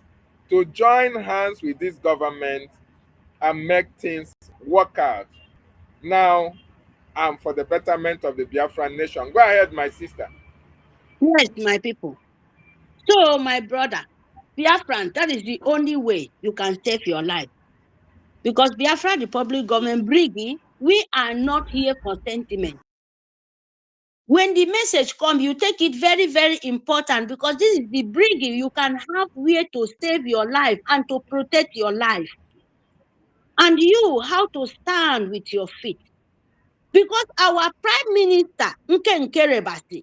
to join hands with this government and make things work out now and for the betterment of the Biafran nation. Go ahead, my sister. Yes, my people. So, my brother, Biafran, that is the only way you can save your life. Because Biafra, the public government, BRGIE, we are not here for sentiment. When the message comes, you take it very, very important because this is the BRGIE. You can have where to save your life and to protect your life. And you, how to stand with your feet. Because our Prime Minister, Nke Nkerebasi,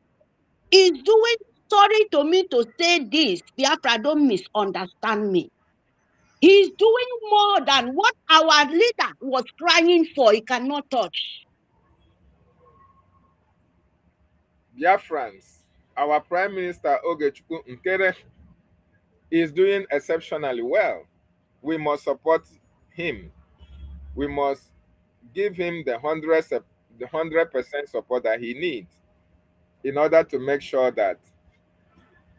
is doing, sorry to me to say this, Biafra, don't misunderstand me. He's doing more than what our leader was crying for. He cannot touch. Biafrans, our Prime Minister Ogechukwu Nkere is doing exceptionally well. We must support him. We must give him the 100% support that he needs in order to make sure that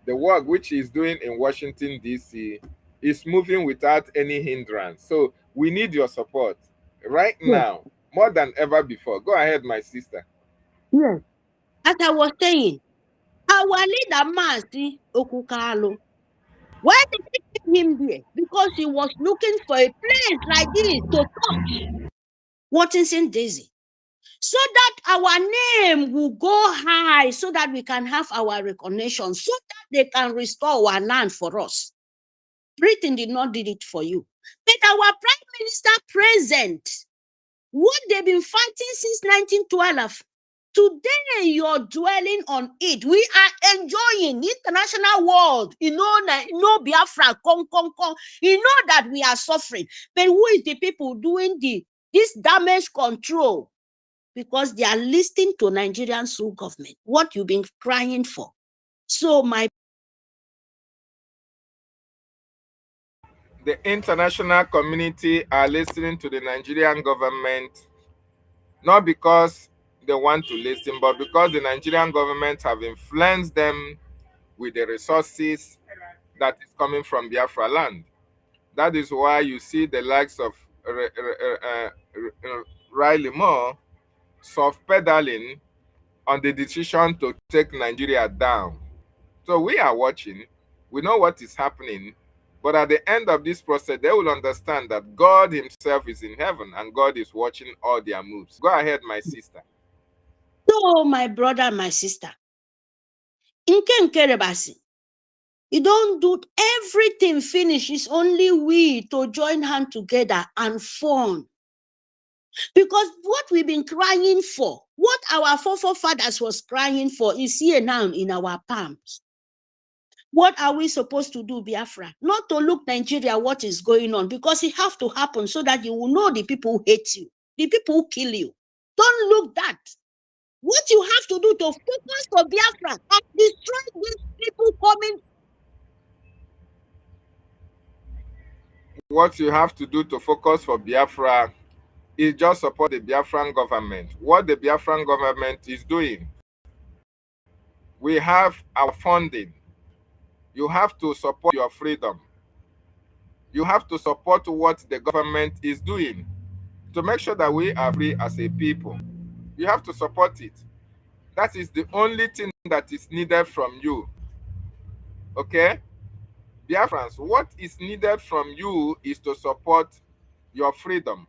the work which he's doing in Washington, D.C. is moving without any hindrance. So we need your support right now, more than ever before. Go ahead, my sister. Yes. As I was saying, our leader, Mazi Okukalu, why did they take him there? Because he was looking for a place like this to touch Washington, D.C. so that our name will go high, so that we can have our recognition, so that they can restore our land for us. Britain did not do it for you. But our Prime Minister present, what they've been fighting since 1912, today you're dwelling on it. We are enjoying international world. You know Biafra, you know that we are suffering. But who is the people doing this damage control? Because they are listening to Nigerian sole government, what you've been crying for. So the international community are listening to the Nigerian government, not because they want to listen, but because the Nigerian government have influenced them with the resources that is coming from Biafra land. That is why you see the likes of Riley Moore soft pedaling on the decision to take Nigeria down. So we are watching. We know what is happening. But at the end of this process, they will understand that God himself is in heaven and God is watching all their moves. Go ahead, my sister. So, my brother, my sister, Nke Nkerebasi, you don't do everything finish. It's only we to join hands together and form. Because what we've been crying for, what our forefathers was crying for, is here now in our palms. What are we supposed to do, Biafra? Not to look Nigeria what is going on, because it have to happen so that you will know the people who hate you, the people who kill you. Don't look that. What you have to do to focus for Biafra and destroy these people coming. What you have to do to focus for Biafra is just support the Biafran government. What the Biafran government is doing. We have our funding. You have to support your freedom. You have to support what the government is doing to make sure that we are free as a people. You have to support it. That is the only thing that is needed from you. Okay? Biafrans, what is needed from you is to support your freedom.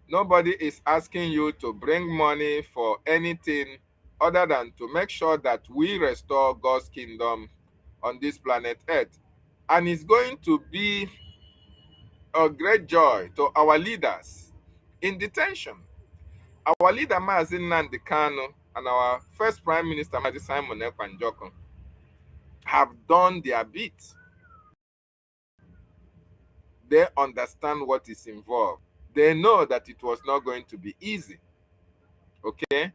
Nobody is asking you to bring money for anything other than to make sure that we restore God's kingdom on this planet Earth. And it's going to be a great joy to our leaders in detention. Our leader, Mazi Nnamdi Kanu, and our first Prime Minister, Mazi Simon Ekpa, have done their bit. They understand what is involved. They know that it was not going to be easy. Okay?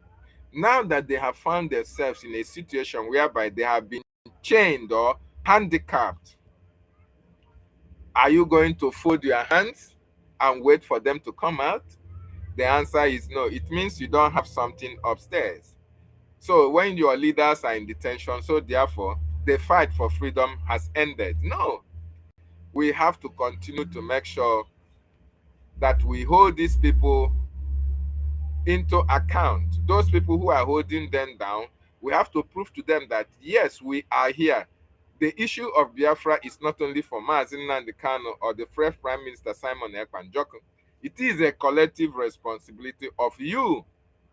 Now that they have found themselves in a situation whereby they have been chained or handicapped, are you going to fold your hands and wait for them to come out? The answer is no. It means you don't have something upstairs. So when your leaders are in detention, so therefore the fight for freedom has ended. No. We have to continue to make sure that we hold these people into account. Those people who are holding them down, we have to prove to them that yes, we are here. The issue of Biafra is not only for Mazi Nnamdi Kanu or the Fresh Prime Minister Simon Ekpa. It is a collective responsibility of you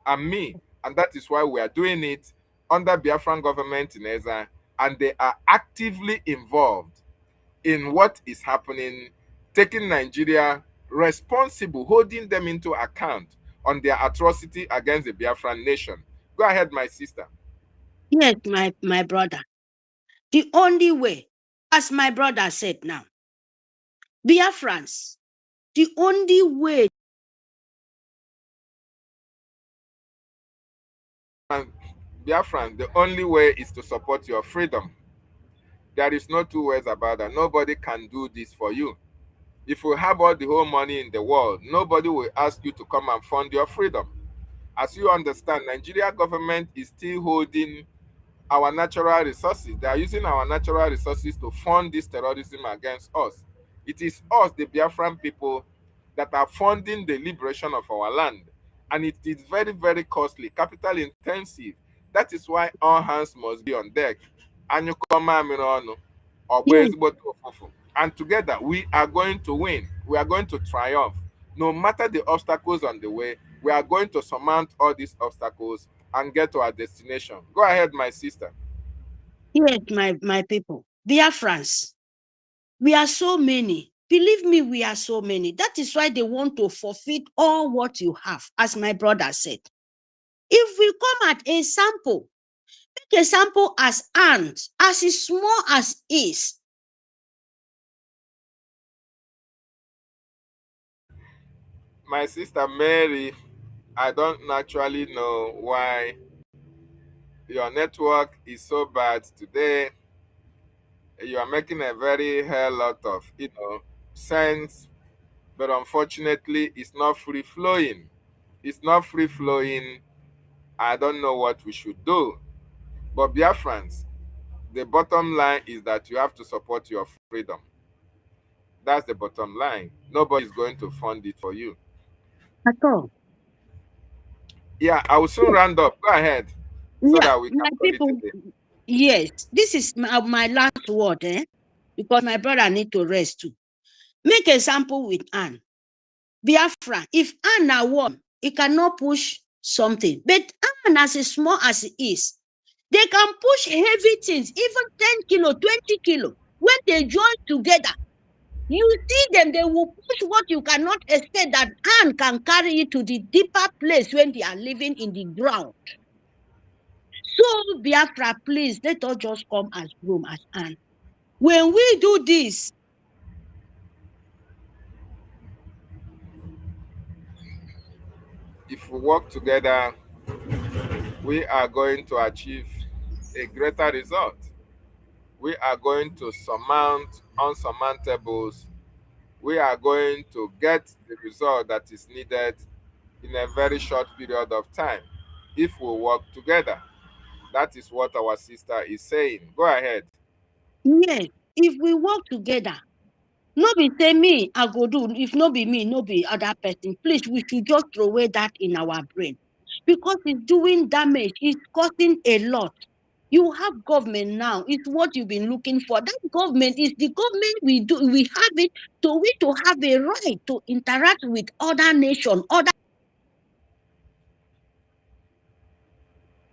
and me, and that is why we are doing it under Biafran government in Eza, and they are actively involved in what is happening, taking Nigeria responsible, holding them into account on their atrocity against the Biafran nation. Go ahead, my sister. Yes, my brother. The only way, as my brother said now, Biafrans, the only way. Biafran, the only way is to support your freedom. There is no two ways about that. Nobody can do this for you. If you have all the whole money in the world, nobody will ask you to come and fund your freedom. As you understand, Nigeria government is still holding our natural resources. They are using our natural resources to fund this terrorism against us. It is us, the Biafran people, that are funding the liberation of our land. And it is very, very costly, capital intensive. That is why all hands must be on deck. Yes, And together we are going to win. We are going to triumph. No matter the obstacles on the way, we are going to surmount all these obstacles and get to our destination. Go ahead, my sister. yes, my people. Biafrans, we are so many. Believe me, we are so many. That is why they want to forfeit all what you have, as my brother said. If we come at a sample, make a sample as ant, as small as is. My sister Mary, I don't naturally know why your network is so bad today. You are making a very hell lot of sense, but unfortunately it's not free flowing. It's not free flowing. I don't know what we should do. But Biafrans, the bottom line is that you have to support your freedom. That's the bottom line. Nobody is going to fund it for you. At all. Yeah, I will soon round up. Go ahead so Yeah, that we can my call it people, a day. yes, this is my last word, because my brother need to rest too. Make a sample with Anne. Biafra, if Anne now won, it cannot push something. But Anne, as small as it is, they can push heavy things, even 10 kilo, 20 kilo. When they join together, you see them, they will push what you cannot expect that Anne can carry it to the deeper place when they are living in the ground. So, Biafra, please, let us just come as room as Anne. When we do this, If we work together, we are going to achieve a greater result. We are going to surmount unsurmountables. We are going to get the result that is needed in a very short period of time if we work together. That is what our sister is saying. Go ahead. yes, if we work together, no be say me, I go do. If no be me, no be other person. Please, we should just throw away that in our brain. Because it's doing damage, it's causing a lot. You have government now, it's what you've been looking for. That government is the government we have it to have a right to interact with other nations, other.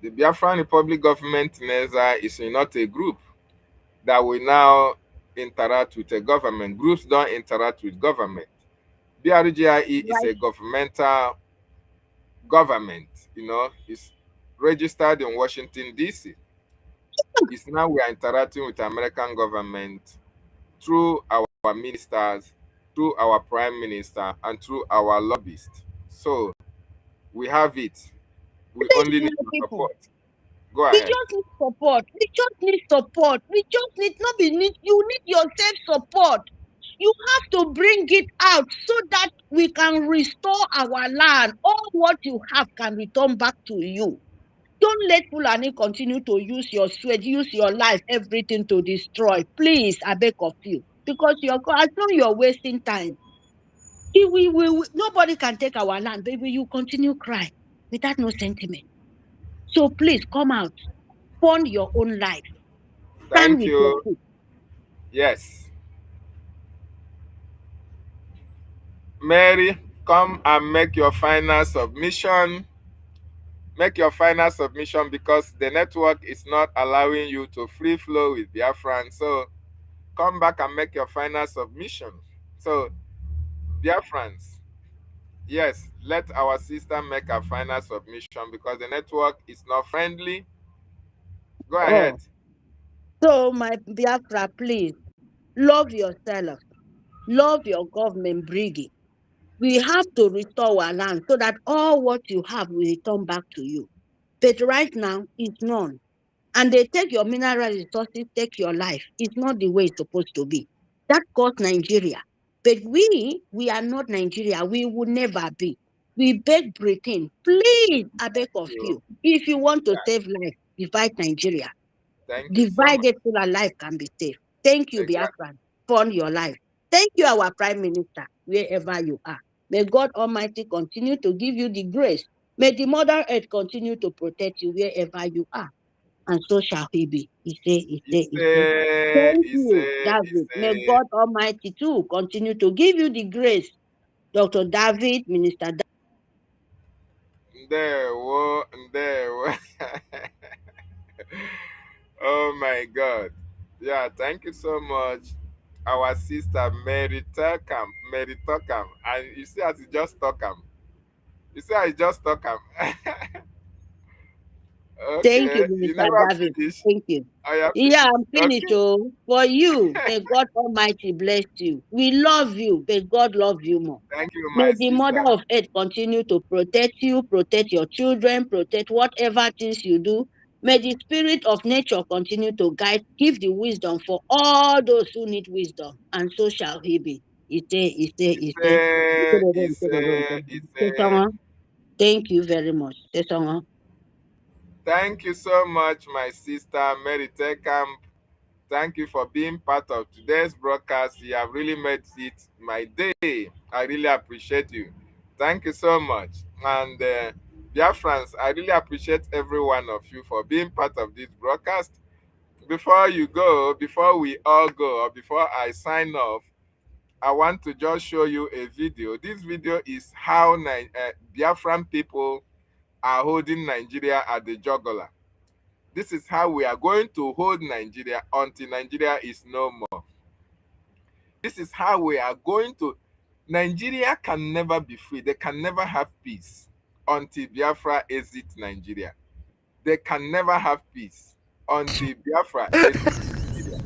The Biafran Republic government NESA is not a group that will now interact with a government. Groups don't interact with government. BRGIE is Right. a governmental government, you know, it's registered in Washington, D.C. It's now we are interacting with the American government through our ministers, through our prime minister, and through our lobbyists. So we have it. We only need My to people. support. Go We ahead. just need support. We just need support. We just need not be need. You need yourself support. You have to bring it out so that we can restore our land. All what you have can return back to you. Don't let Fulani continue to use your sweat, use your life, everything to destroy. Please, I beg of you. Because I know you're wasting time. Nobody can take our land, baby. You continue crying without no sentiment. So please come out, fund your own life, stand Thank with your you. feet. Yes. Mary, come and make your final submission. Make your final submission because the network is not allowing you to free flow with Biafran. So come back and make your final submission. So, Biafrans, yes, let our sister make a final submission because the network is not friendly. Go ahead. Oh, so my Biafra, please love yourself, love your government, BRGIE. We have to restore our land so that all what you have will return back to you. But right now, it's none. And they take your mineral resources, take your life. It's not the way it's supposed to be. That cost Nigeria. But we are not Nigeria. We will never be. We beg Britain, please, I beg of you. If you want to save life, divide Nigeria. Thank you so much. Divided so that life can be saved. Thank you, Exactly. Biafran, for your life. Thank you, our Prime Minister, wherever you are. May God Almighty continue to give you the grace. May the Mother Earth continue to protect you wherever you are. And so shall he be. He say. Thank you, David. May God Almighty too continue to give you the grace. Dr. David, Minister There, whoa, there. Oh my God. Yeah, thank you so much. Our sister Mary Turkham. Mary Turkham. And you see as you just Turkham. You see how you just Turkham. Thank you, Okay. You Minister never David. finish. Thank you. I have Yeah, finished. I'm finished. Okay. Oh, for you, may God Almighty bless you. We love you. May God love you more. Thank you, May my the Mother sister. of Earth continue to protect you, protect your children, protect whatever things you do. May the spirit of nature continue to guide, give the wisdom for all those who need wisdom. And so shall he be. Ite. He say. Thank you very much. Tesongo. Thank you so much, my sister Mary Turkham. Thank you for being part of today's broadcast. You have really made it my day. I really appreciate you. Thank you so much. And dear friends, I really appreciate every one of you for being part of this broadcast. Before you go, before we all go, or before I sign off, I want to just show you a video. This video is how Biafran people are holding Nigeria at the jugular. This is how we are going to hold Nigeria until Nigeria is no more. This is how we are going to. Nigeria can never be free. They can never have peace until Biafra exits Nigeria. They can never have peace until Biafra exits Nigeria.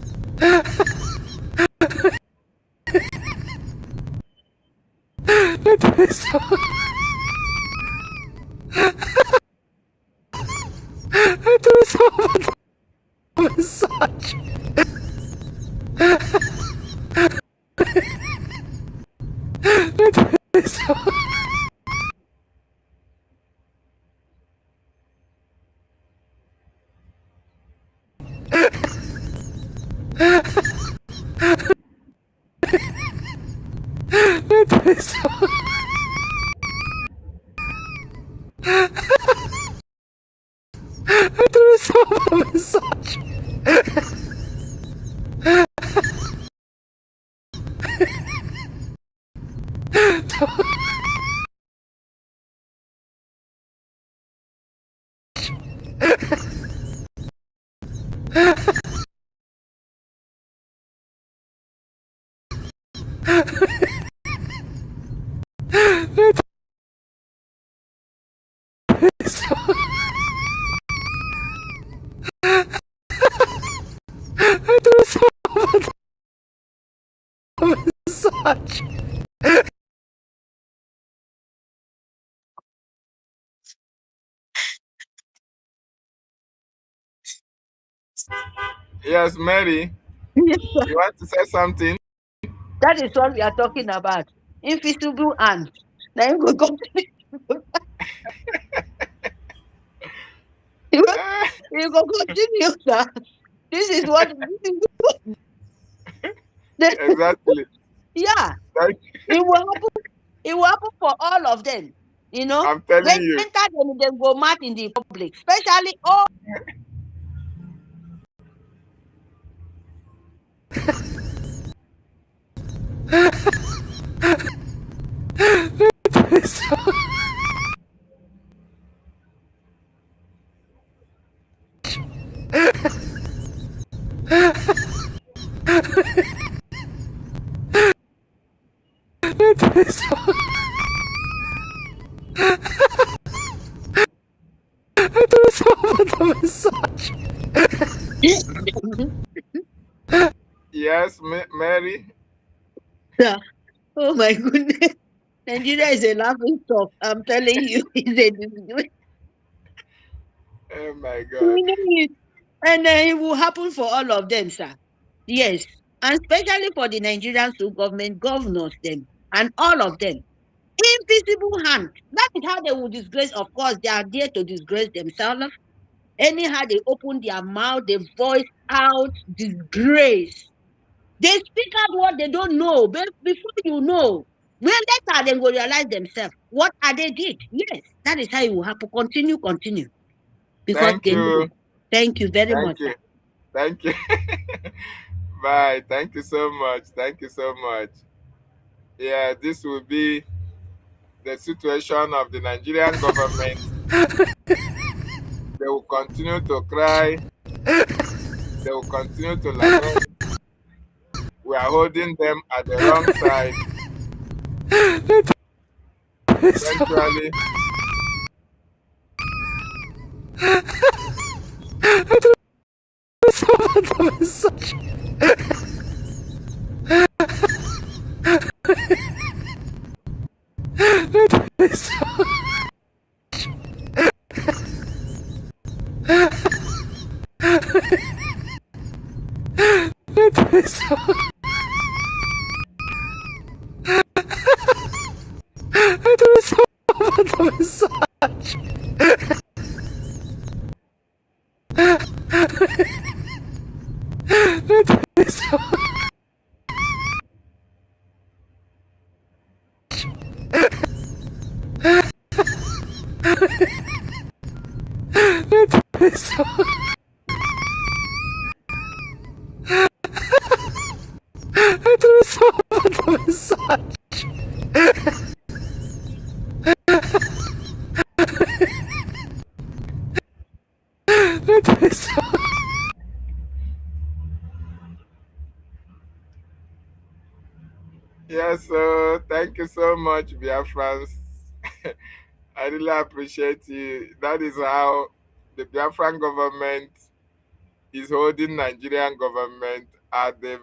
Yes, Mary, Yes, you want to say something? that is what we are talking about. Invisible hand. Now you go continue. You go continue now. This is what Exactly. yeah. Thank you. It will happen. It will happen for all of them. You know, I'm telling when you. enter them go mad in the public, especially all. Yes, Mary. Yeah. Oh my goodness. Nigeria is a laughing stock. I'm telling you, it's a disgrace. Oh my God. We know it. And it will happen for all of them, sir. Yes. And especially for the Nigerian state government, governors, them, and all of them. Invisible hand. That is how they will disgrace. Of course, they are there to disgrace themselves. Anyhow, they open their mouth, they voice out disgrace. They speak out what they don't know. But before you know, when later they will realize themselves what are they did. Yes, that is how it will happen. Continue. Because Thank they know. you. Thank you very Thank much, you. sir. Thank you. Bye. Thank you so much. Thank you so much. Yeah, this will be the situation of the Nigerian government. They will continue to cry. They will continue to lament. We are holding them at the wrong side. Eventually, yes, so thank you so much, Biafrans. I really appreciate you. That is how the Biafran government is holding Nigerian government at the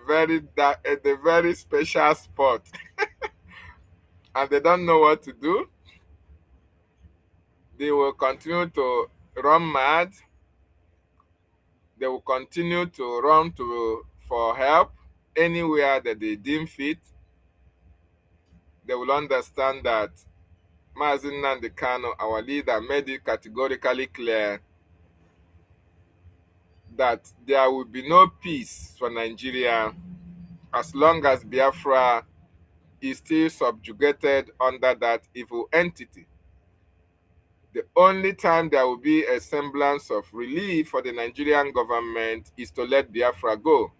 very special spot, and they don't know what to do. They will continue to run mad. They will continue to run for help anywhere that they deem fit. They will understand that Mazi Nnamdi Kanu, our leader, made it categorically clear that there will be no peace for Nigeria as long as Biafra is still subjugated under that evil entity. The only time there will be a semblance of relief for the Nigerian government is to let Biafra go.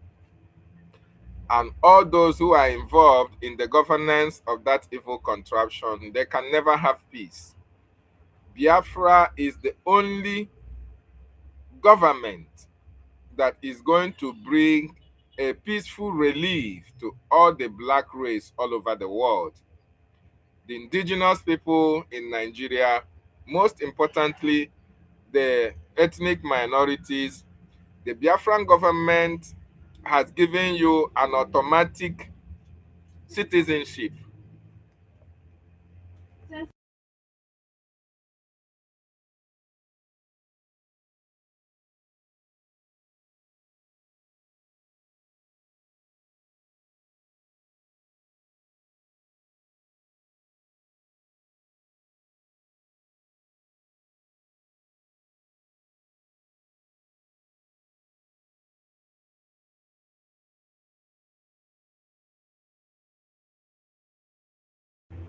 And all those who are involved in the governance of that evil contraption, they can never have peace. Biafra is the only government that is going to bring a peaceful relief to all the black race all over the world. The indigenous people in Nigeria, most importantly, the ethnic minorities, the Biafran government has given you an automatic citizenship.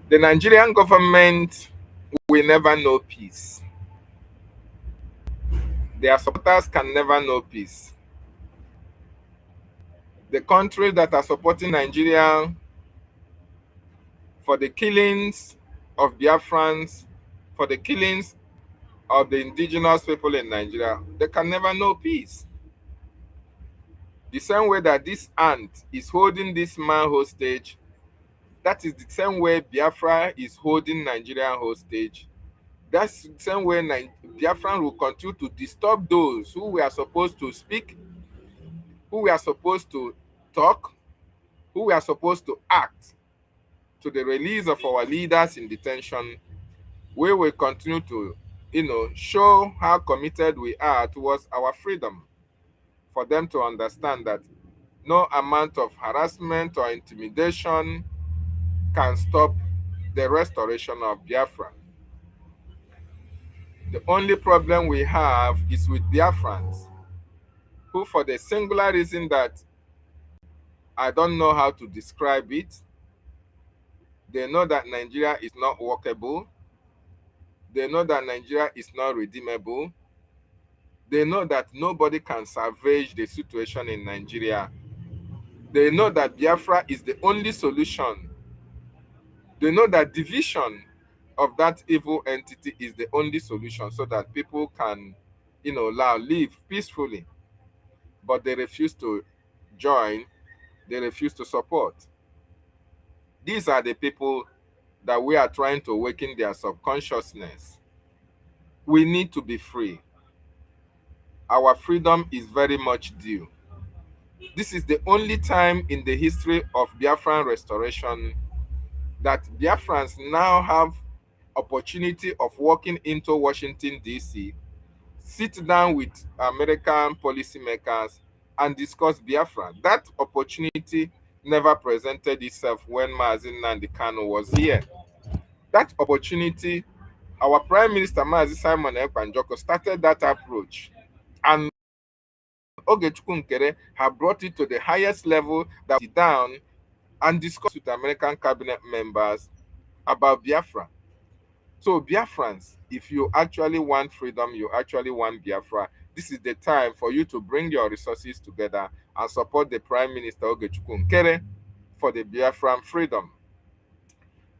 The Nigerian government will never know peace. Their supporters can never know peace. The countries that are supporting Nigeria for the killings of Biafrans, for the killings of the indigenous people in Nigeria, they can never know peace. The same way that this ant is holding this man hostage, that is the same way Biafra is holding Nigeria hostage. That's the same way Biafran will continue to disturb those who were supposed to speak, who were supposed to talk, who were supposed to act to the release of our leaders in detention. We will continue to, show how committed we are towards our freedom, for them to understand that no amount of harassment or intimidation can stop the restoration of Biafra. The only problem we have is with Biafrans, who, for the singular reason that I don't know how to describe it, they know that Nigeria is not workable. They know that Nigeria is not redeemable. They know that nobody can salvage the situation in Nigeria. They know that Biafra is the only solution. They know that division of that evil entity is the only solution, so that people can, live peacefully. But they refuse to join. They refuse to support. These are the people that we are trying to awaken their subconsciousness. We need to be free. Our freedom is very much due. This is the only time in the history of Biafran restoration that Biafrans now have opportunity of walking into Washington, D.C., sit down with American policymakers and discuss Biafra. That opportunity never presented itself when Mazi Nnamdi Kanu was here. That opportunity, our Prime Minister Mazi Simon Ekpanjoko started that approach, and Ogechukwu Nkere have brought it to the highest level, that sit down and discuss with American cabinet members about Biafra. So Biafrans, if you actually want freedom, you actually want Biafra, this is the time for you to bring your resources together and support the Prime Minister Ogechukwu Nkere for the Biafran freedom.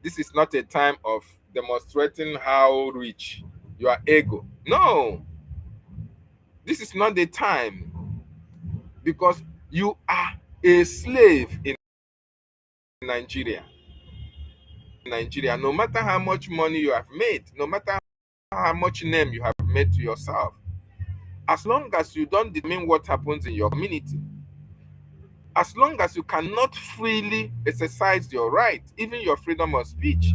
This is not a time of demonstrating how rich your ego. No, this is not the time, because you are a slave in Nigeria. No matter how much money you have made, no matter how much name you have made to yourself, as long as you don't determine what happens in your community, as long as you cannot freely exercise your right, even your freedom of speech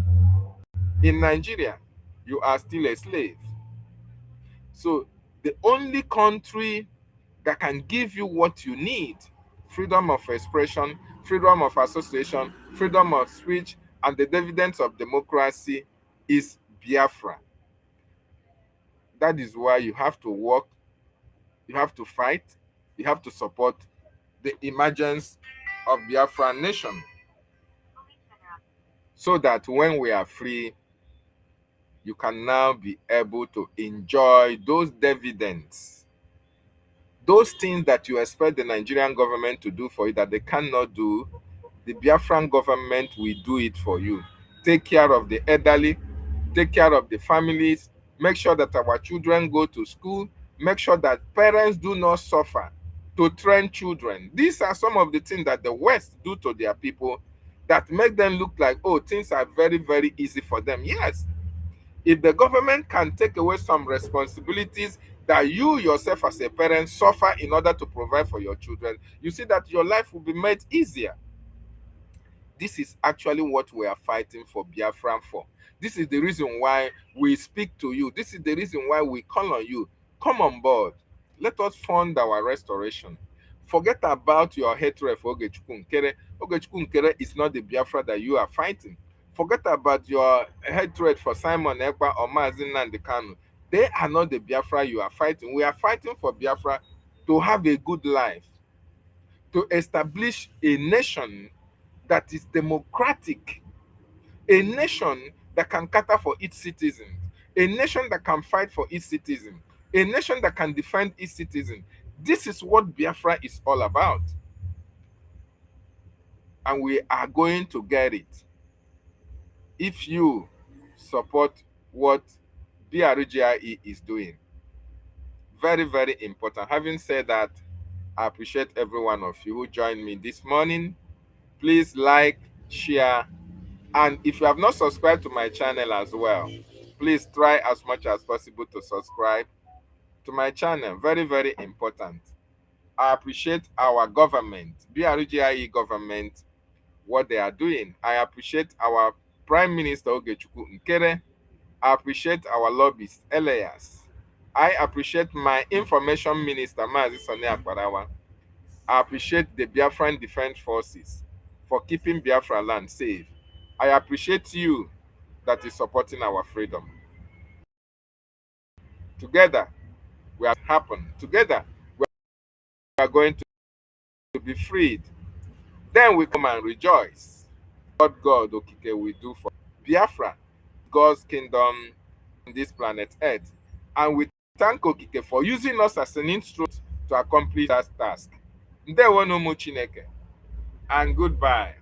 in Nigeria, you are still a slave. So the only country that can give you what you need, freedom of expression, freedom of association, freedom of speech, and the dividends of democracy, is Biafra. That is why you have to work, you have to fight, you have to support the emergence of Biafran nation, so that when we are free, you can now be able to enjoy those dividends, those things that you expect the Nigerian government to do for you that they cannot do. The Biafran government will do it for you. Take care of the elderly, take care of the families, make sure that our children go to school, make sure that parents do not suffer to train children. These are some of the things that the West do to their people that make them look like, oh, things are very, very easy for them. Yes, if the government can take away some responsibilities that you yourself as a parent suffer in order to provide for your children, you see that your life will be made easier. This is actually what we are fighting for Biafra for. This is the reason why we speak to you. This is the reason why we call on you. Come on board. Let us fund our restoration. Forget about your hatred for Ogechukwu Nkere. Ogechukwu Nkere is not the Biafra that you are fighting. Forget about your hatred for Simon Ekpa or Mazi Nnamdi Kanu. They are not the Biafra you are fighting. We are fighting for Biafra to have a good life, to establish a nation that is democratic, a nation that can cater for its citizens, a nation that can fight for its citizens, a nation that can defend its citizens. This is what Biafra is all about. And we are going to get it if you support what BRGIE is doing. Very, very important. Having said that, I appreciate every one of you who joined me this morning. Please like, share, and if you have not subscribed to my channel as well, please try as much as possible to subscribe to my channel. Very, very important. I appreciate our government, BRGIE government, what they are doing. I appreciate our Prime Minister Ogechukwu Nkere. I appreciate our lobbyist, Elias. I appreciate my Information Minister, Mazi Sani Akbarawa. I appreciate the Biafran Defense Forces for keeping Biafra land safe. I appreciate you that is supporting our freedom. Together, we have happened. Together, we are going to be freed. Then we come and rejoice. What God, Okike, will do for Biafra, God's kingdom on this planet Earth. And we thank Okike for using us as an instrument to accomplish that task. Ndewo no mu Chineke. And goodbye.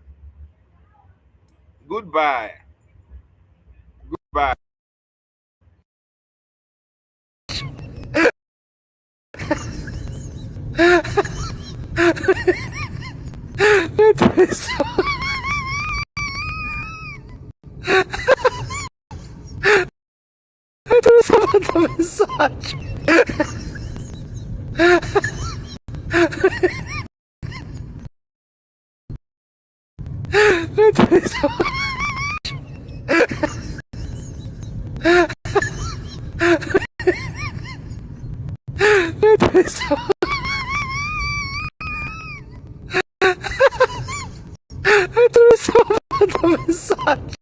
Goodbye. Goodbye. Massage.